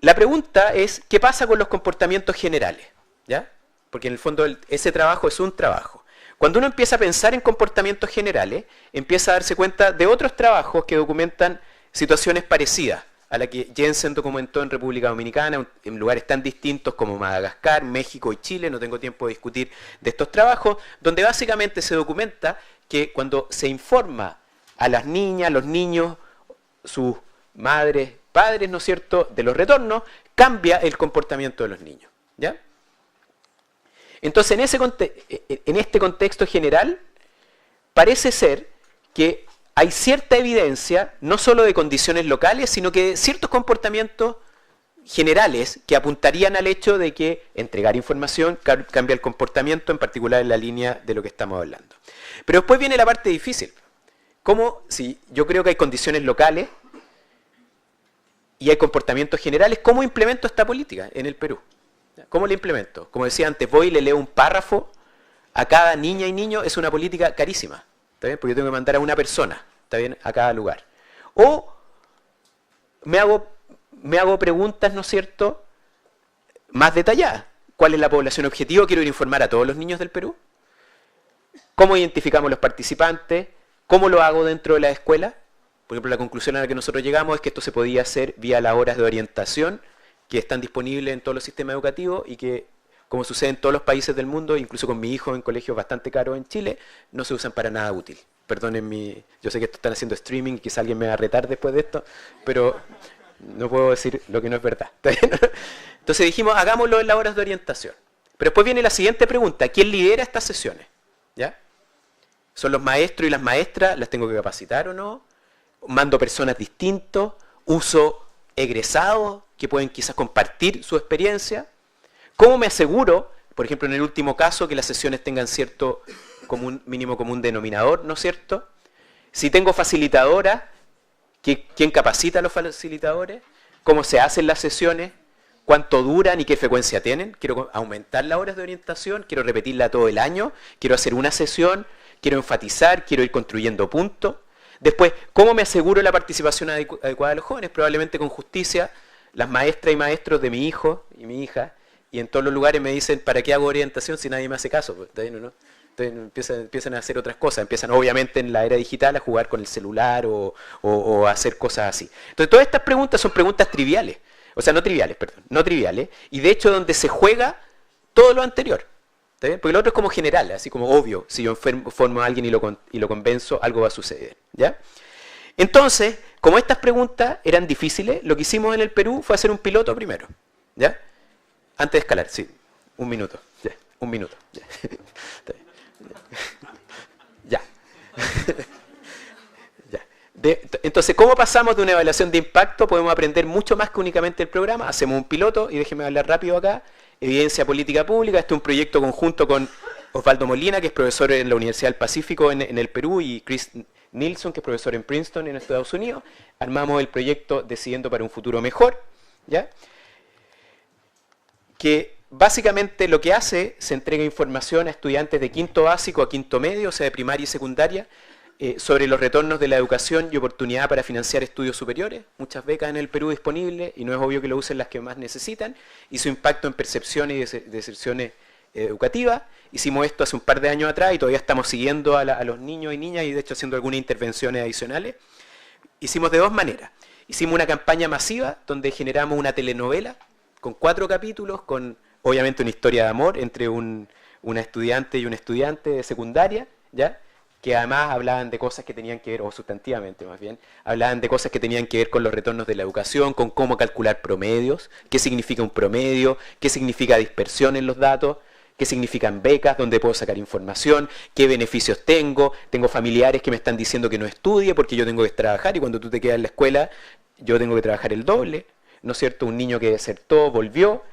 La pregunta es, ¿qué pasa con los comportamientos generales? ¿Ya? Porque en el fondo ese trabajo es un trabajo. Cuando uno empieza a pensar en comportamientos generales, empieza a darse cuenta de otros trabajos que documentan situaciones parecidas a la que Jensen documentó en República Dominicana, en lugares tan distintos como Madagascar, México y Chile. No tengo tiempo de discutir de estos trabajos, donde básicamente se documenta que cuando se informa a las niñas, los niños, sus madres, padres, ¿no es cierto?, de los retornos, cambia el comportamiento de los niños, ¿ya? Entonces, en este contexto general, parece ser que hay cierta evidencia, no solo de condiciones locales, sino que de ciertos comportamientos generales que apuntarían al hecho de que entregar información cambia el comportamiento, en particular en la línea de lo que estamos hablando. Pero después viene la parte difícil. ¿Cómo, si yo creo que hay condiciones locales y hay comportamientos generales, cómo implemento esta política en el Perú? ¿Cómo la implemento? Como decía antes, voy y le leo un párrafo a cada niña y niño, es una política carísima, ¿está bien? Porque yo tengo que mandar a una persona, ¿está bien?, a cada lugar. O me hago preguntas, ¿no es cierto?, más detalladas. ¿Cuál es la población objetivo? Quiero ir a informar a todos los niños del Perú. ¿Cómo identificamos los participantes? ¿Cómo lo hago dentro de la escuela? Por ejemplo, la conclusión a la que nosotros llegamos es que esto se podía hacer vía las horas de orientación que están disponibles en todos los sistemas educativos y que, como sucede en todos los países del mundo, incluso con mi hijo en colegios bastante caros en Chile, no se usan para nada útil. Perdonen yo sé que esto están haciendo streaming y quizá alguien me va a retar después de esto, pero no puedo decir lo que no es verdad. Entonces dijimos, hagámoslo en las horas de orientación. Pero después viene la siguiente pregunta, ¿quién lidera estas sesiones? ¿Ya? ¿Son los maestros y las maestras? ¿Las tengo que capacitar o no? ¿Mando personas distintos? ¿Uso egresados que pueden quizás compartir su experiencia? ¿Cómo me aseguro, por ejemplo, en el último caso, que las sesiones tengan cierto mínimo común denominador, ¿no es cierto? Si tengo facilitadoras, ¿quién capacita a los facilitadores? ¿Cómo se hacen las sesiones? ¿Cuánto duran y qué frecuencia tienen? ¿Quiero aumentar las horas de orientación? ¿Quiero repetirla todo el año? ¿Quiero hacer una sesión? ¿Quiero enfatizar? ¿Quiero ir construyendo puntos? Después, ¿cómo me aseguro la participación adecuada de los jóvenes? Probablemente con justicia, las maestras y maestros de mi hijo y mi hija, y en todos los lugares me dicen, ¿para qué hago orientación si nadie me hace caso? Pues, ¿no? Entonces empiezan a hacer otras cosas, empiezan obviamente en la era digital a jugar con el celular o a hacer cosas así. Entonces todas estas preguntas son preguntas triviales, o sea, no triviales, y de hecho donde se juega todo lo anterior. ¿Está bien? Porque lo otro es como general, así como obvio, si yo formo a alguien y lo convenzo, algo va a suceder. ¿Ya? Entonces, como estas preguntas eran difíciles, lo que hicimos en el Perú fue hacer un piloto primero. ¿Ya? Antes de escalar, sí, un minuto. ¿Ya? Un minuto. ¿Ya? Ya. Ya. Entonces, ¿cómo pasamos de una evaluación de impacto? Podemos aprender mucho más que únicamente el programa. Hacemos un piloto, y déjenme hablar rápido acá. Evidencia política pública. Este es un proyecto conjunto con Osvaldo Molina, que es profesor en la Universidad del Pacífico en el Perú, y Chris Nilsson, que es profesor en Princeton, en Estados Unidos. Armamos el proyecto Decidiendo para un futuro mejor, ¿ya? Que básicamente lo que hace, se entrega información a estudiantes de quinto básico a quinto medio, o sea, de primaria y secundaria, sobre los retornos de la educación y oportunidad para financiar estudios superiores, muchas becas en el Perú disponibles, y no es obvio que lo usen las que más necesitan, y su impacto en percepciones y deserciones educativas. Hicimos esto hace un par de años atrás y todavía estamos siguiendo a los niños y niñas y de hecho haciendo algunas intervenciones adicionales. Hicimos de dos maneras. Hicimos una campaña masiva donde generamos una telenovela con 4 capítulos, con obviamente una historia de amor entre una estudiante y un estudiante de secundaria, ¿ya? Que además hablaban de cosas que tenían que ver, o sustantivamente más bien, hablaban de cosas que tenían que ver con los retornos de la educación, con cómo calcular promedios, qué significa un promedio, qué significa dispersión en los datos, qué significan becas, dónde puedo sacar información, qué beneficios tengo familiares que me están diciendo que no estudie porque yo tengo que trabajar y cuando tú te quedas en la escuela yo tengo que trabajar el doble, ¿no es cierto? Un niño que desertó, volvió.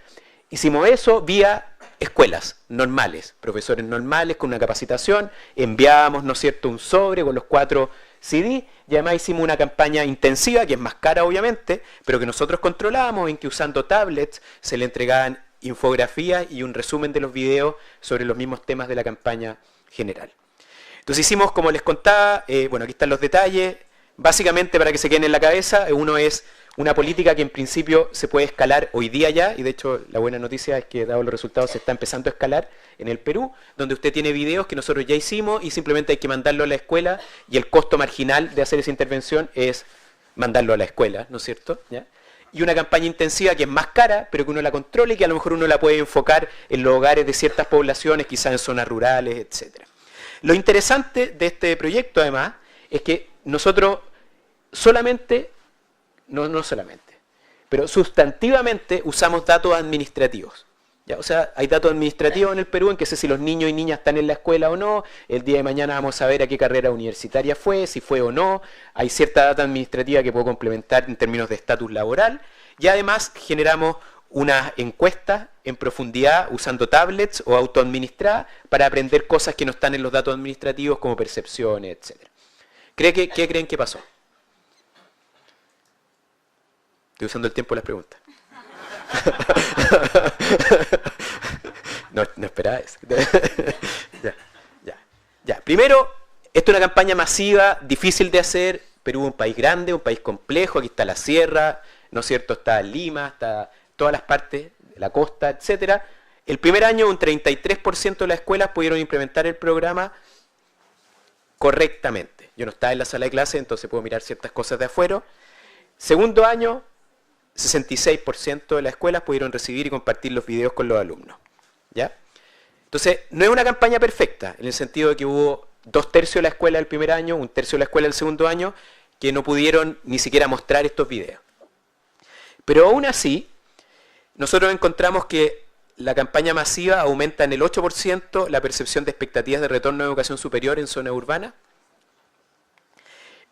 Hicimos eso vía escuelas normales, profesores normales con una capacitación, enviábamos, ¿no es cierto?, un sobre con los 4 CD y además hicimos una campaña intensiva, que es más cara obviamente, pero que nosotros controlábamos, en que usando tablets se le entregaban infografías y un resumen de los videos sobre los mismos temas de la campaña general. Entonces hicimos, como les contaba, bueno, aquí están los detalles, básicamente para que se queden en la cabeza, uno es una política que en principio se puede escalar hoy día ya, y de hecho la buena noticia es que dado los resultados se está empezando a escalar en el Perú, donde usted tiene videos que nosotros ya hicimos y simplemente hay que mandarlo a la escuela y el costo marginal de hacer esa intervención es mandarlo a la escuela, ¿no es cierto? ¿Ya? Y una campaña intensiva que es más cara, pero que uno la controle y que a lo mejor uno la puede enfocar en los hogares de ciertas poblaciones, quizás en zonas rurales, etc. Lo interesante de este proyecto además es que nosotros solamente, no solamente, pero sustantivamente usamos datos administrativos. ¿Ya? O sea, hay datos administrativos en el Perú en que sé si los niños y niñas están en la escuela o no, el día de mañana vamos a ver a qué carrera universitaria fue, si fue o no, hay cierta data administrativa que puedo complementar en términos de estatus laboral, y además generamos unas encuestas en profundidad usando tablets o autoadministradas para aprender cosas que no están en los datos administrativos como percepciones, etc. ¿Qué creen que pasó? Estoy usando el tiempo de las preguntas. No esperaba eso. Ya. Primero, esto es una campaña masiva, difícil de hacer. Perú es un país grande, un país complejo. Aquí está la sierra, ¿no es cierto? Está Lima, está todas las partes, la costa, etcétera. El primer año, un 33% de las escuelas pudieron implementar el programa correctamente. Yo no estaba en la sala de clase, entonces puedo mirar ciertas cosas de afuera. Segundo año, 66% de las escuelas pudieron recibir y compartir los videos con los alumnos. ¿Ya? Entonces, no es una campaña perfecta, en el sentido de que hubo 2/3 de la escuela del primer año, 1/3 de la escuela del segundo año, que no pudieron ni siquiera mostrar estos videos. Pero aún así, nosotros encontramos que la campaña masiva aumenta en el 8% la percepción de expectativas de retorno a educación superior en zona urbana.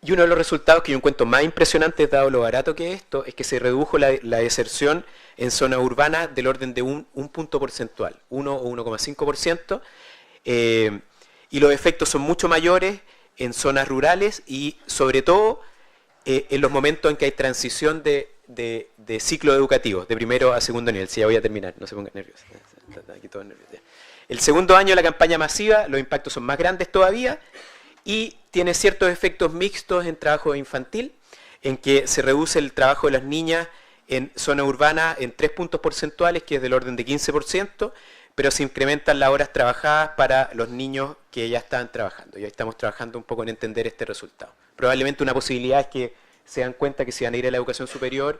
Y uno de los resultados que yo encuentro más impresionantes, dado lo barato que es esto, es que se redujo la deserción en zona urbana del orden de un punto porcentual, 1 o 1,5%, y los efectos son mucho mayores en zonas rurales y sobre todo en los momentos en que hay transición de ciclo educativo, de primero a segundo nivel. Sí, ya voy a terminar, no se pongan nerviosos. Aquí todos nerviosos. El segundo año de la campaña masiva, los impactos son más grandes todavía, y tiene ciertos efectos mixtos en trabajo infantil, en que se reduce el trabajo de las niñas en zona urbana en 3 puntos porcentuales, que es del orden de 15%, pero se incrementan las horas trabajadas para los niños que ya estaban trabajando. Y ahí estamos trabajando un poco en entender este resultado. Probablemente una posibilidad es que se dan cuenta que si van a ir a la educación superior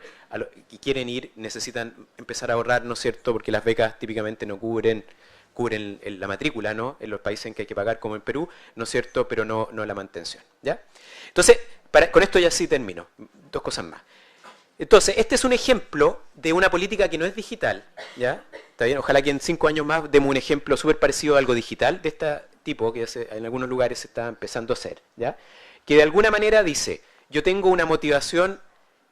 y quieren ir, necesitan empezar a ahorrar, ¿no es cierto? Porque las becas típicamente no cubren la matrícula, ¿no? En los países en que hay que pagar, como en Perú, ¿no es cierto? Pero no la mantención, ¿ya? Entonces, con esto ya sí termino. 2 cosas más. Entonces, este es un ejemplo de una política que no es digital, ¿ya? ¿Está bien? Ojalá que en 5 años más demos un ejemplo súper parecido a algo digital de este tipo, que en algunos lugares se está empezando a hacer, ¿ya? Que de alguna manera dice, yo tengo una motivación,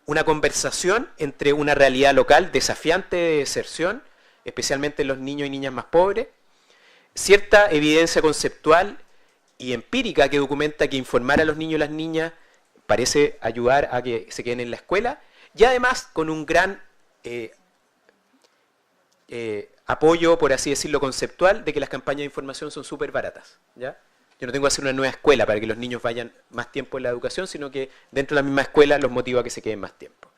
una conversación entre una realidad local desafiante de deserción, especialmente en los niños y niñas más pobres, cierta evidencia conceptual y empírica que documenta que informar a los niños y las niñas parece ayudar a que se queden en la escuela, y además con un gran apoyo, por así decirlo, conceptual, de que las campañas de información son súper baratas, ¿ya? Yo no tengo que hacer una nueva escuela para que los niños vayan más tiempo en la educación, sino que dentro de la misma escuela los motiva a que se queden más tiempo.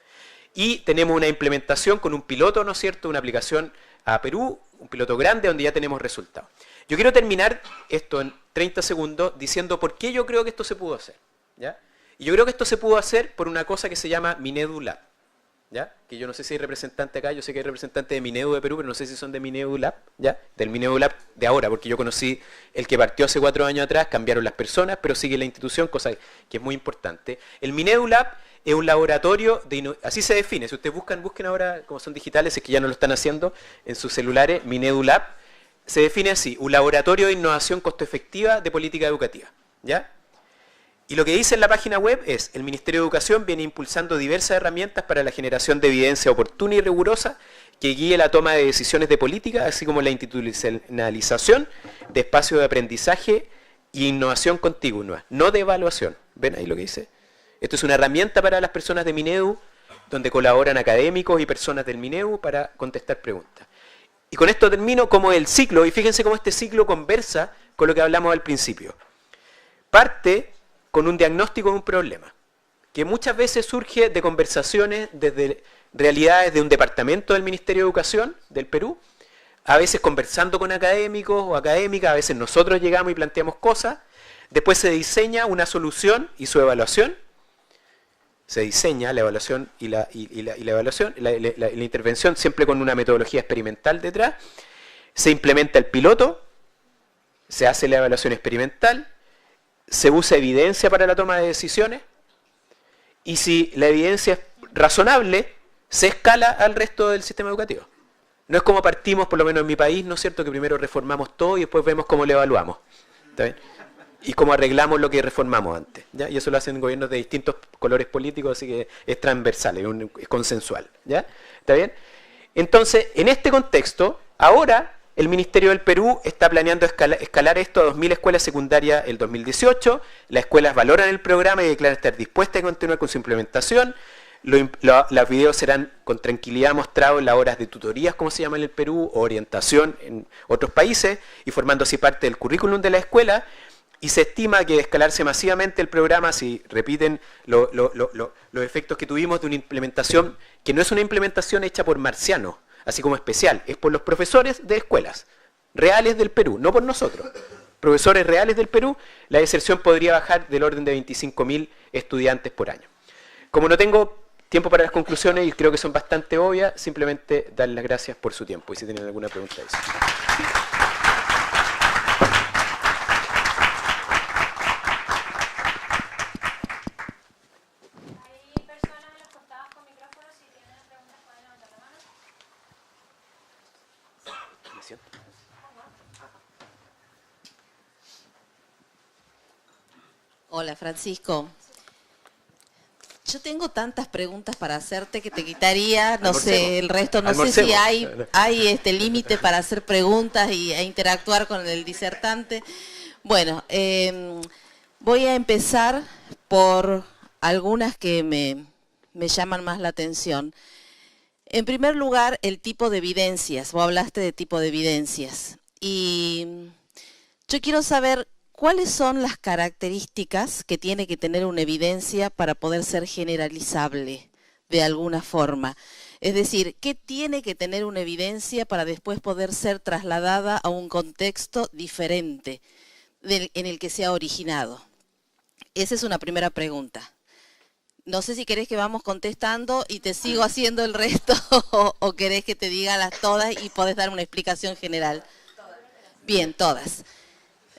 Y tenemos una implementación con un piloto, ¿no es cierto?, una aplicación a Perú, un piloto grande donde ya tenemos resultados. Yo quiero terminar esto en 30 segundos diciendo por qué yo creo que esto se pudo hacer, ¿ya? Y yo creo que esto se pudo hacer por una cosa que se llama Minedu Lab, ¿ya? Que yo no sé si hay representante acá, yo sé que hay representante de Minedu de Perú, pero no sé si son de Minedu Lab, ¿ya? Del Minedu Lab de ahora, porque yo conocí el que partió hace 4 años atrás, cambiaron las personas, pero sigue la institución, cosa que es muy importante. El Minedu Lab es un laboratorio, así se define, si ustedes busquen ahora, como son digitales, es que ya no lo están haciendo en sus celulares, Minedu Lab, se define así, un laboratorio de innovación costo efectiva de política educativa, ¿ya? Y lo que dice en la página web es, el Ministerio de Educación viene impulsando diversas herramientas para la generación de evidencia oportuna y rigurosa que guíe la toma de decisiones de política, así como la institucionalización de espacios de aprendizaje e innovación continua, no de evaluación. ¿Ven ahí lo que dice? Esto es una herramienta para las personas de Minedu, donde colaboran académicos y personas del Minedu para contestar preguntas. Y con esto termino como el ciclo, y fíjense cómo este ciclo conversa con lo que hablamos al principio. Parte con un diagnóstico de un problema, que muchas veces surge de conversaciones desde realidades de un departamento del Ministerio de Educación del Perú, a veces conversando con académicos o académicas, a veces nosotros llegamos y planteamos cosas, después se diseña una solución y su evaluación, se diseña la evaluación y la intervención, siempre con una metodología experimental detrás, se implementa el piloto, se hace la evaluación experimental, se usa evidencia para la toma de decisiones, y si la evidencia es razonable, se escala al resto del sistema educativo. No es como partimos, por lo menos en mi país, ¿no es cierto?, que primero reformamos todo y después vemos cómo lo evaluamos, ¿está bien? Y cómo arreglamos lo que reformamos antes, ¿ya? Y eso lo hacen gobiernos de distintos colores políticos, así que es transversal, es consensual, ¿ya? ¿Está bien? Entonces, en este contexto, ahora el Ministerio del Perú está planeando escalar esto a 2.000 escuelas secundarias el 2018. Las escuelas valoran el programa y declaran estar dispuestas a continuar con su implementación. Los videos serán con tranquilidad mostrados en las horas de tutorías, como se llama en el Perú, o orientación en otros países, y formando así parte del currículum de la escuela. Y se estima que de escalarse masivamente el programa, si repiten los efectos que tuvimos de una implementación que no es una implementación hecha por marcianos, así como especial, es por los profesores de escuelas reales del Perú, no por nosotros. Profesores reales del Perú, la deserción podría bajar del orden de 25.000 estudiantes por año. Como no tengo tiempo para las conclusiones y creo que son bastante obvias, simplemente dar las gracias por su tiempo y si tienen alguna pregunta de eso. Hola, Francisco. Yo tengo tantas preguntas para hacerte que te quitaría, no sé, el resto, no sé si hay límite para hacer preguntas e interactuar con el disertante. Bueno, voy a empezar por algunas que me llaman más la atención. En primer lugar, el tipo de evidencias. Vos hablaste de tipo de evidencias. Y yo quiero saber cuáles son las características que tiene que tener una evidencia para poder ser generalizable de alguna forma. Es decir, ¿qué tiene que tener una evidencia para después poder ser trasladada a un contexto diferente en el que se ha originado? Esa es una primera pregunta. No sé si querés que vamos contestando y te sigo haciendo el resto o querés que te diga las todas y podés dar una explicación general. Bien, todas.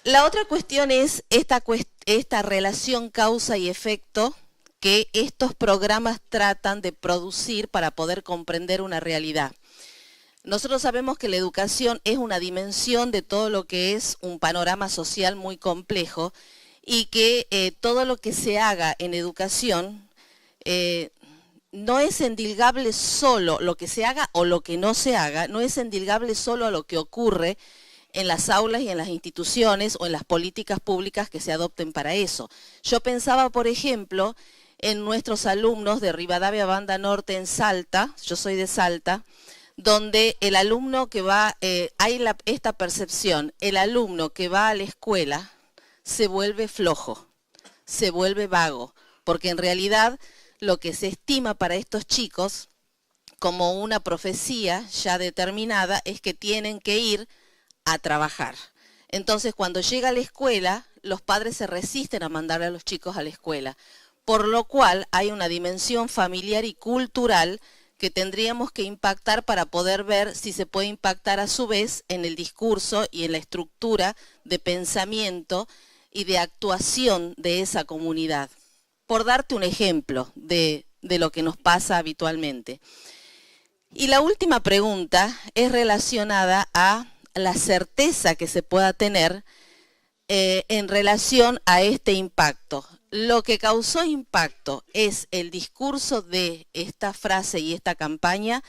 La otra cuestión es esta relación causa y efecto que estos programas tratan de producir para poder comprender una realidad. Nosotros sabemos que la educación es una dimensión de todo lo que es un panorama social muy complejo y que todo lo que se haga en educación no es endilgable solo, lo que se haga o lo que no se haga, no es endilgable solo a lo que ocurre en las aulas y en las instituciones o en las políticas públicas que se adopten para eso. Yo pensaba, por ejemplo, en nuestros alumnos de Rivadavia Banda Norte en Salta, yo soy de Salta, donde el alumno que va, hay esta percepción, el alumno que va a la escuela se vuelve flojo, se vuelve vago, porque en realidad lo que se estima para estos chicos como una profecía ya determinada es que tienen que ir a trabajar. Entonces, cuando llega a la escuela, los padres se resisten a mandarle a los chicos a la escuela, por lo cual hay una dimensión familiar y cultural que tendríamos que impactar para poder ver si se puede impactar a su vez en el discurso y en la estructura de pensamiento y de actuación de esa comunidad. Por darte un ejemplo de lo que nos pasa habitualmente. Y la última pregunta es relacionada a la certeza que se pueda tener en relación a este impacto. Lo que causó impacto es el discurso de esta frase y esta campaña,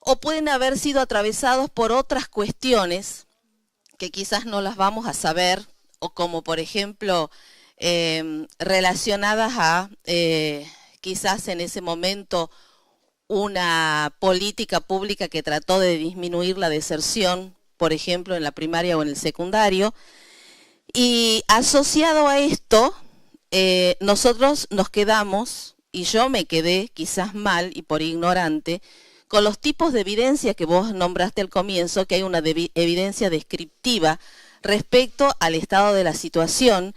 o pueden haber sido atravesados por otras cuestiones que quizás no las vamos a saber, o como por ejemplo relacionadas a quizás en ese momento una política pública que trató de disminuir la deserción, por ejemplo, en la primaria o en el secundario. Y asociado a esto, nosotros nos quedamos, y yo me quedé quizás mal y por ignorante, con los tipos de evidencia que vos nombraste al comienzo, que hay una evidencia descriptiva respecto al estado de la situación.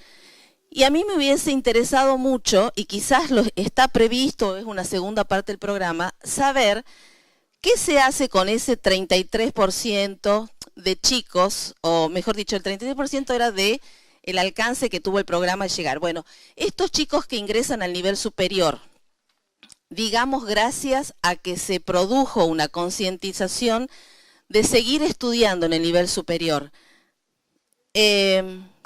Y a mí me hubiese interesado mucho, y quizás está previsto, es una segunda parte del programa, saber qué se hace con ese 33% de chicos, o mejor dicho, el 33% era de el alcance que tuvo el programa al llegar. Bueno, estos chicos que ingresan al nivel superior, digamos gracias a que se produjo una concientización de seguir estudiando en el nivel superior,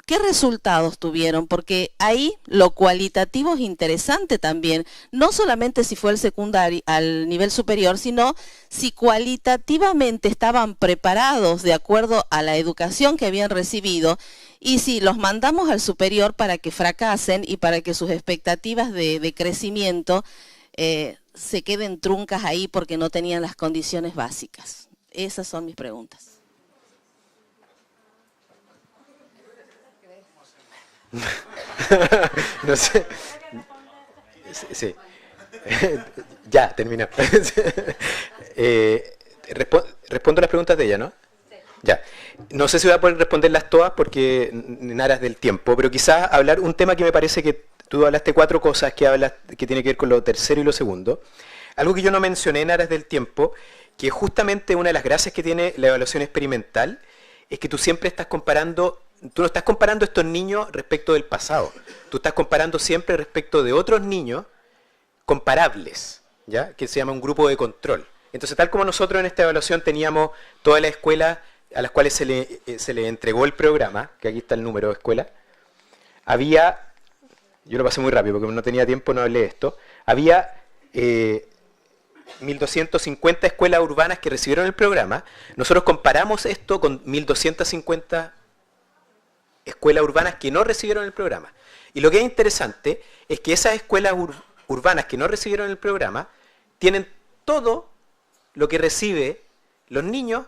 ¿qué resultados tuvieron? Porque ahí lo cualitativo es interesante también, no solamente si fue al secundario, al nivel superior, sino si cualitativamente estaban preparados de acuerdo a la educación que habían recibido y si los mandamos al superior para que fracasen y para que sus expectativas de crecimiento se queden truncas ahí porque no tenían las condiciones básicas. Esas son mis preguntas. No sé. Sí. Ya, termina. Respondo las preguntas de ella, ¿no? Sí. Ya. No sé si voy a poder responderlas todas porque en aras del tiempo, pero quizás hablar un tema que me parece que tú hablaste 4 cosas que tiene que ver con lo tercero y lo segundo. Algo que yo no mencioné en aras del tiempo, que justamente una de las gracias que tiene la evaluación experimental es que tú siempre estás comparando. Tú no estás comparando a estos niños respecto del pasado. Tú estás comparando siempre respecto de otros niños comparables, ¿ya? Que se llama un grupo de control. Entonces, tal como nosotros en esta evaluación teníamos todas las escuelas a las cuales se le entregó el programa, que aquí está el número de escuela, había, yo lo pasé muy rápido porque no tenía tiempo, no hablé de esto, había 1.250 escuelas urbanas que recibieron el programa. Nosotros comparamos esto con 1.250 escuelas urbanas que no recibieron el programa. Y lo que es interesante es que esas escuelas urbanas que no recibieron el programa tienen todo lo que recibe los niños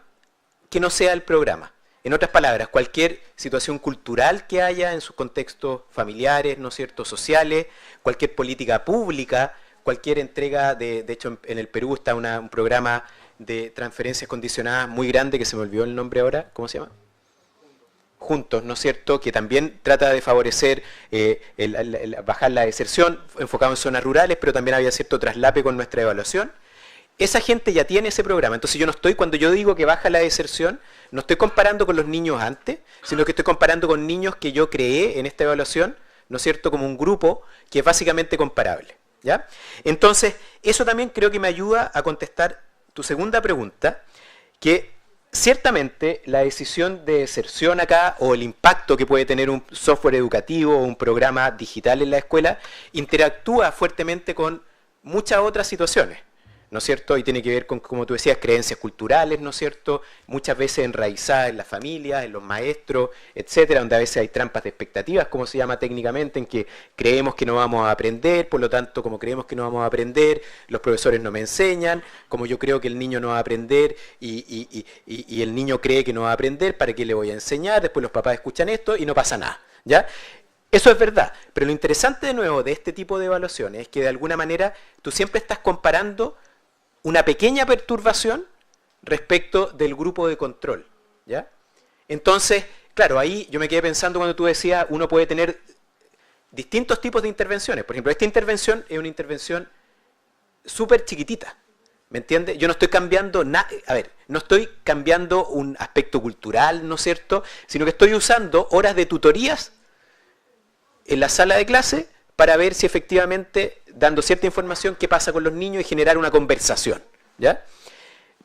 que no sea el programa. En otras palabras, cualquier situación cultural que haya en sus contextos familiares, ¿no es cierto?, sociales, cualquier política pública, cualquier entrega, de hecho en el Perú está un programa de transferencias condicionadas muy grande, que se me olvidó el nombre ahora, ¿cómo se llama? Juntos, ¿no es cierto?, que también trata de favorecer bajar la deserción, enfocado en zonas rurales, pero también había cierto traslape con nuestra evaluación. Esa gente ya tiene ese programa, entonces yo no estoy, cuando yo digo que baja la deserción, no estoy comparando con los niños antes, sino que estoy comparando con niños que yo creé en esta evaluación, ¿no es cierto?, como un grupo que es básicamente comparable, ¿ya? Entonces, eso también creo que me ayuda a contestar tu segunda pregunta, que ciertamente la decisión de deserción acá, o el impacto que puede tener un software educativo o un programa digital en la escuela, interactúa fuertemente con muchas otras situaciones, ¿no es cierto? Y tiene que ver con, como tú decías, creencias culturales, ¿no es cierto? Muchas veces enraizadas en las familias, en los maestros, etcétera, donde a veces hay trampas de expectativas, como se llama técnicamente, en que creemos que no vamos a aprender, por lo tanto, como creemos que no vamos a aprender, los profesores no me enseñan, como yo creo que el niño no va a aprender y el niño cree que no va a aprender, ¿para qué le voy a enseñar? Después los papás escuchan esto y no pasa nada, ¿ya? Eso es verdad, pero lo interesante de nuevo de este tipo de evaluaciones es que de alguna manera tú siempre estás comparando una pequeña perturbación respecto del grupo de control, ¿ya? Entonces, claro, ahí yo me quedé pensando cuando tú decías, uno puede tener distintos tipos de intervenciones. Por ejemplo, esta intervención es una intervención súper chiquitita, ¿me entiendes? Yo no estoy cambiando nada, no estoy cambiando un aspecto cultural, ¿no es cierto?, sino que estoy usando horas de tutorías en la sala de clase para ver si efectivamente, dando cierta información, qué pasa con los niños y generar una conversación, ¿ya?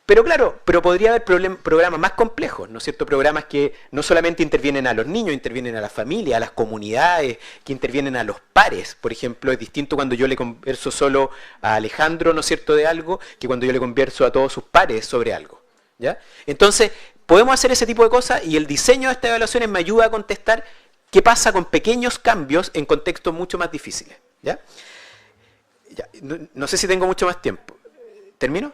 Pero claro, podría haber programas más complejos, ¿no es cierto? Programas que no solamente intervienen a los niños, intervienen a la familia, a las comunidades, que intervienen a los pares. Por ejemplo, es distinto cuando yo le converso solo a Alejandro, ¿no es cierto?, de algo, que cuando yo le converso a todos sus pares sobre algo, ¿ya? Entonces, podemos hacer ese tipo de cosas y el diseño de estas evaluaciones me ayuda a contestar qué pasa con pequeños cambios en contextos mucho más difíciles, ¿ya? No sé si tengo mucho más tiempo. ¿Termino?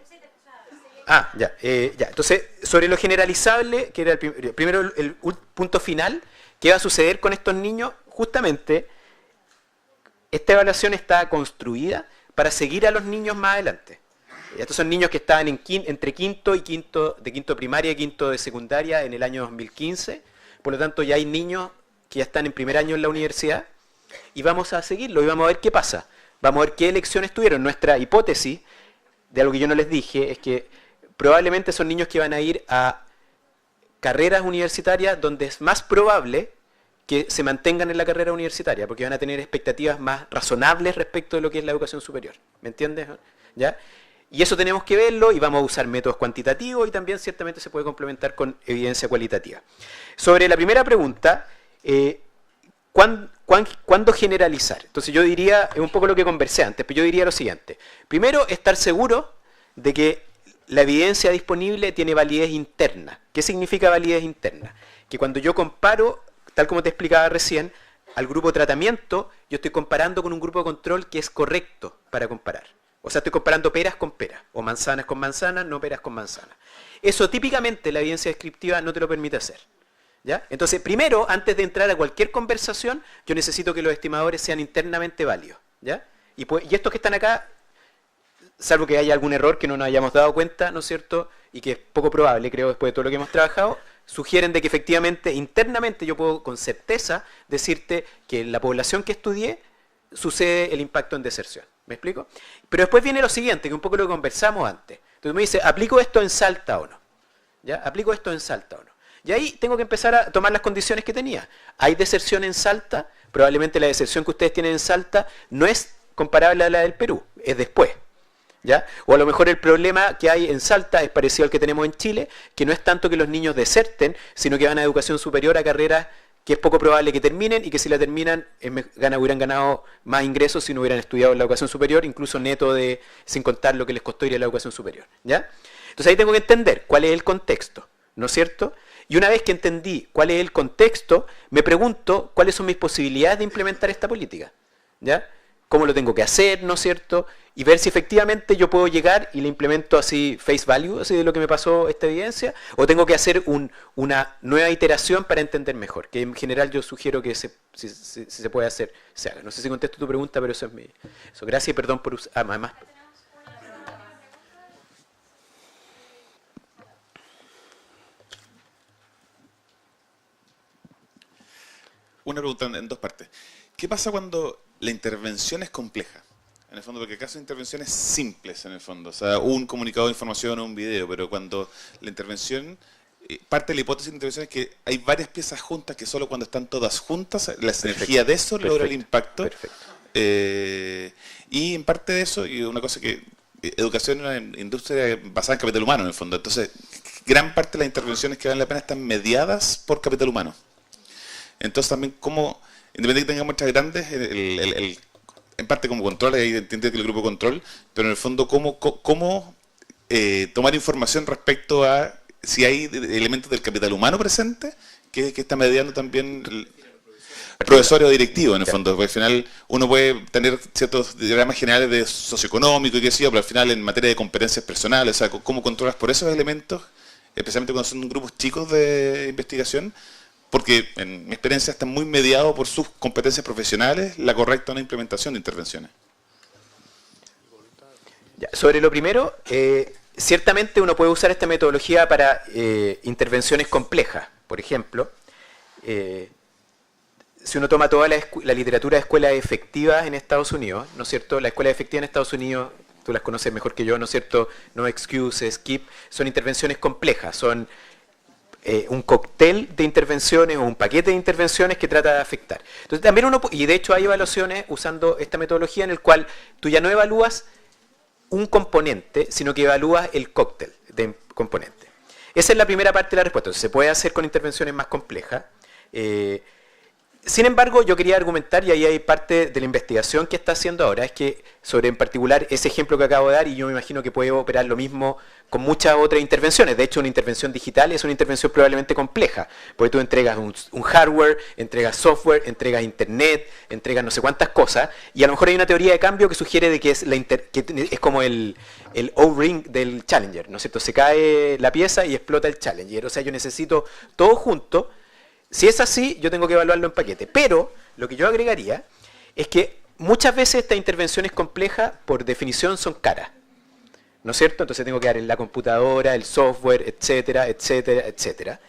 Ya. Entonces, sobre lo generalizable, que era primero el punto final, ¿qué va a suceder con estos niños? Justamente, esta evaluación está construida para seguir a los niños más adelante. Estos son niños que estaban entre quinto de primaria y quinto de secundaria en el año 2015. Por lo tanto, ya hay niños que ya están en primer año en la universidad, y vamos a seguirlo y vamos a ver qué pasa. Vamos a ver qué elecciones tuvieron. Nuestra hipótesis, de algo que yo no les dije, es que probablemente son niños que van a ir a carreras universitarias donde es más probable que se mantengan en la carrera universitaria, porque van a tener expectativas más razonables respecto de lo que es la educación superior. ¿Me entiendes? ¿Ya? Y eso tenemos que verlo y vamos a usar métodos cuantitativos y también ciertamente se puede complementar con evidencia cualitativa. Sobre la primera pregunta, ¿cuándo generalizar? Entonces yo diría, es un poco lo que conversé antes, pero yo diría lo siguiente. Primero, estar seguro de que la evidencia disponible tiene validez interna. ¿Qué significa validez interna? Que cuando yo comparo, tal como te explicaba recién, al grupo de tratamiento, yo estoy comparando con un grupo de control que es correcto para comparar. O sea, estoy comparando peras con peras, o manzanas con manzanas, no peras con manzanas. Eso típicamente la evidencia descriptiva no te lo permite hacer. ¿Ya? Entonces, primero, antes de entrar a cualquier conversación, yo necesito que los estimadores sean internamente válidos. ¿Ya? Y estos que están acá, salvo que haya algún error que no nos hayamos dado cuenta, ¿no es cierto? Y que es poco probable, creo, después de todo lo que hemos trabajado, sugieren de que efectivamente, internamente, yo puedo con certeza decirte que en la población que estudié sucede el impacto en deserción. ¿Me explico? Pero después viene lo siguiente, que es un poco lo que conversamos antes. Entonces me dice, ¿aplico esto en Salta o no? ¿Ya? ¿Aplico esto en Salta o no? Y ahí tengo que empezar a tomar las condiciones que tenía. ¿Hay deserción en Salta? Probablemente la deserción que ustedes tienen en Salta no es comparable a la del Perú, es después. ¿Ya? O a lo mejor el problema que hay en Salta es parecido al que tenemos en Chile, que no es tanto que los niños deserten, sino que van a educación superior, a carreras que es poco probable que terminen y que si la terminan hubieran ganado más ingresos si no hubieran estudiado en la educación superior, incluso neto sin contar lo que les costó ir a la educación superior. ¿Ya? Entonces ahí tengo que entender cuál es el contexto, ¿no es cierto? Y una vez que entendí cuál es el contexto, me pregunto cuáles son mis posibilidades de implementar esta política. ¿Ya? ¿Cómo lo tengo que hacer, no es cierto? Y ver si efectivamente yo puedo llegar y le implemento así face value, así de lo que me pasó esta evidencia, o tengo que hacer una nueva iteración para entender mejor, que en general yo sugiero que si se puede hacer, se haga. No sé si contesto tu pregunta, pero eso es mi... Eso. Gracias y perdón por usar... más. Una pregunta en dos partes. ¿Qué pasa cuando la intervención es compleja? En el fondo, porque acá son intervenciones simples, en el fondo. O sea, un comunicado de información o un video, pero cuando la intervención, parte de la hipótesis de intervención es que hay varias piezas juntas que solo cuando están todas juntas, la sinergia de eso logra el impacto. Perfecto. Y en parte de eso, y una cosa que educación es una industria basada en capital humano, en el fondo. Entonces, gran parte de las intervenciones que valen la pena están mediadas por capital humano. Entonces también como, independientemente de que tenga muestras grandes, en parte como control, ahí entiende que el grupo control, pero en el fondo cómo tomar información respecto a si hay elementos del capital humano presente, que está mediando también el profesor o directivo, en el fondo, porque al final uno puede tener ciertos diagramas generales de socioeconómico y qué sé yo, pero al final en materia de competencias personales, o sea, cómo controlas por esos elementos, especialmente cuando son grupos chicos de investigación, porque en mi experiencia está muy mediado por sus competencias profesionales la correcta o no implementación de intervenciones. Ya, sobre lo primero, ciertamente uno puede usar esta metodología para intervenciones complejas. Por ejemplo, si uno toma toda la literatura de escuelas efectivas en Estados Unidos, ¿no es cierto? La escuela efectiva en Estados Unidos, tú las conoces mejor que yo, ¿no es cierto? No excuse, skip, son intervenciones complejas, son un cóctel de intervenciones o un paquete de intervenciones que trata de afectar. Entonces también y de hecho hay evaluaciones usando esta metodología en el cual tú ya no evalúas un componente, sino que evalúas el cóctel de componentes. Esa es la primera parte de la respuesta. Entonces, se puede hacer con intervenciones más complejas. Sin embargo, yo quería argumentar, y ahí hay parte de la investigación que está haciendo ahora, es que sobre en particular ese ejemplo que acabo de dar, y yo me imagino que puede operar lo mismo con muchas otras intervenciones. De hecho, una intervención digital es una intervención probablemente compleja, porque tú entregas un hardware, entregas software, entregas internet, entregas no sé cuántas cosas, y a lo mejor hay una teoría de cambio que sugiere de que es como el O-ring del Challenger, ¿no es cierto? Se cae la pieza y explota el Challenger. O sea, yo necesito todo junto. Si es así, yo tengo que evaluarlo en paquete. Pero lo que yo agregaría es que muchas veces estas intervenciones complejas, por definición, son caras. ¿No es cierto? Entonces tengo que dar en la computadora, el software, etcétera, etcétera, etcétera.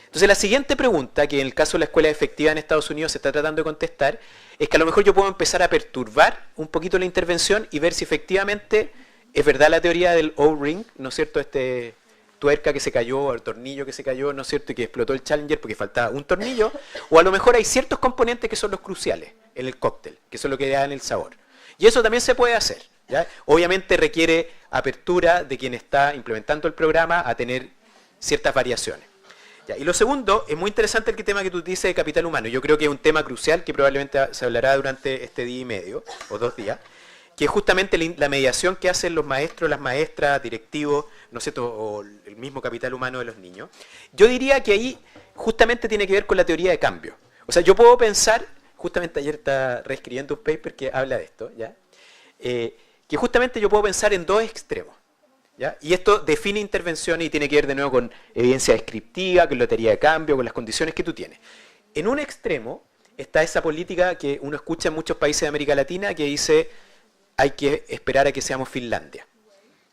Entonces la siguiente pregunta, que en el caso de la escuela efectiva en Estados Unidos se está tratando de contestar, es que a lo mejor yo puedo empezar a perturbar un poquito la intervención y ver si efectivamente es verdad la teoría del O-ring, ¿no es cierto? Tuerca que se cayó, o el tornillo que se cayó, ¿no es cierto? Y que explotó el Challenger porque faltaba un tornillo, o a lo mejor hay ciertos componentes que son los cruciales en el cóctel, que son lo que dan el sabor. Y eso también se puede hacer, ¿ya? Obviamente requiere apertura de quien está implementando el programa a tener ciertas variaciones. Ya, y lo segundo, es muy interesante el tema que tú dices de capital humano. Yo creo que es un tema crucial que probablemente se hablará durante este día y medio, o 2 días, que es justamente la mediación que hacen los maestros, las maestras, directivos, ¿no es cierto?, o el mismo capital humano de los niños. Yo diría que ahí justamente tiene que ver con la teoría de cambio. O sea, yo puedo pensar, justamente ayer estaba reescribiendo un paper que habla de esto, ¿ya? Que justamente yo puedo pensar en 2 extremos. ¿Ya? Y esto define intervenciones y tiene que ver de nuevo con evidencia descriptiva, con la teoría de cambio, con las condiciones que tú tienes. En un extremo está esa política que uno escucha en muchos países de América Latina que dice hay que esperar a que seamos Finlandia.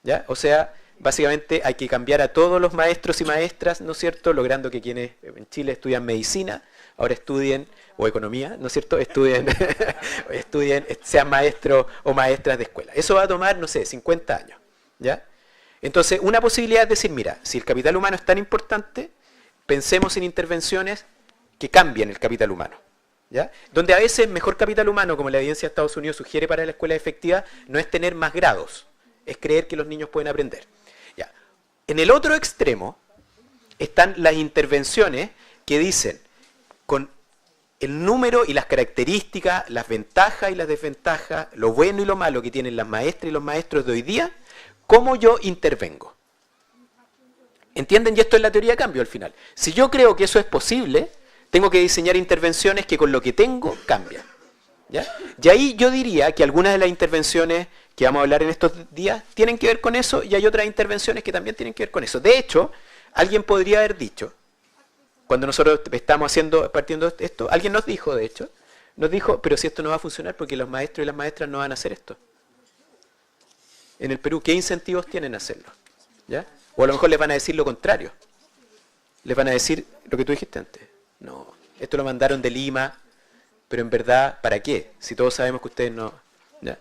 ¿Ya? O sea, básicamente hay que cambiar a todos los maestros y maestras, ¿no es cierto?, logrando que quienes en Chile estudian medicina, ahora estudien, o economía, ¿no es cierto?, estudien, sean maestros o maestras de escuela. Eso va a tomar, no sé, 50 años. ¿Ya? Entonces, una posibilidad es decir, mira, si el capital humano es tan importante, pensemos en intervenciones que cambien el capital humano. ¿Ya? Donde a veces mejor capital humano, como la evidencia de Estados Unidos sugiere para la escuela efectiva, no es tener más grados, es creer que los niños pueden aprender. ¿Ya? En el otro extremo están las intervenciones que dicen, con el número y las características, las ventajas y las desventajas, lo bueno y lo malo que tienen las maestras y los maestros de hoy día, ¿cómo yo intervengo? ¿Entienden? Y esto es la teoría de cambio al final. Si yo creo que eso es posible, tengo que diseñar intervenciones que con lo que tengo cambian. ¿Ya? Y ahí yo diría que algunas de las intervenciones que vamos a hablar en estos días tienen que ver con eso y hay otras intervenciones que también tienen que ver con eso. De hecho, alguien podría haber dicho, cuando nosotros estamos partiendo de esto, alguien nos dijo, de hecho, pero si esto no va a funcionar porque los maestros y las maestras no van a hacer esto. En el Perú, ¿qué incentivos tienen a hacerlo? ¿Ya? O a lo mejor les van a decir lo contrario. Les van a decir lo que tú dijiste antes. No, esto lo mandaron de Lima, pero en verdad, ¿para qué? Si todos sabemos que ustedes no... ¿Ya?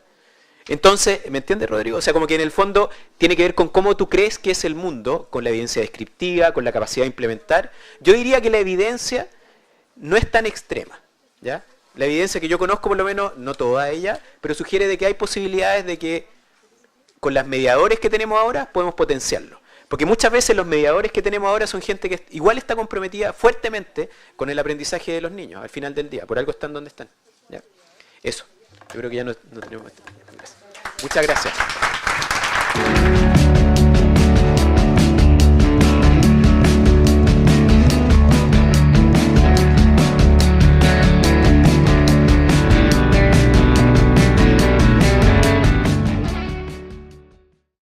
Entonces, ¿me entiendes, Rodrigo? O sea, como que en el fondo tiene que ver con cómo tú crees que es el mundo, con la evidencia descriptiva, con la capacidad de implementar. Yo diría que la evidencia no es tan extrema. ¿Ya? La evidencia que yo conozco, por lo menos, no toda ella, pero sugiere de que hay posibilidades de que con los mediadores que tenemos ahora podemos potenciarlo. Porque muchas veces los mediadores que tenemos ahora son gente que igual está comprometida fuertemente con el aprendizaje de los niños al final del día. Por algo están donde están. ¿Ya? Eso. Yo creo que ya no tenemos más tiempo. Muchas gracias.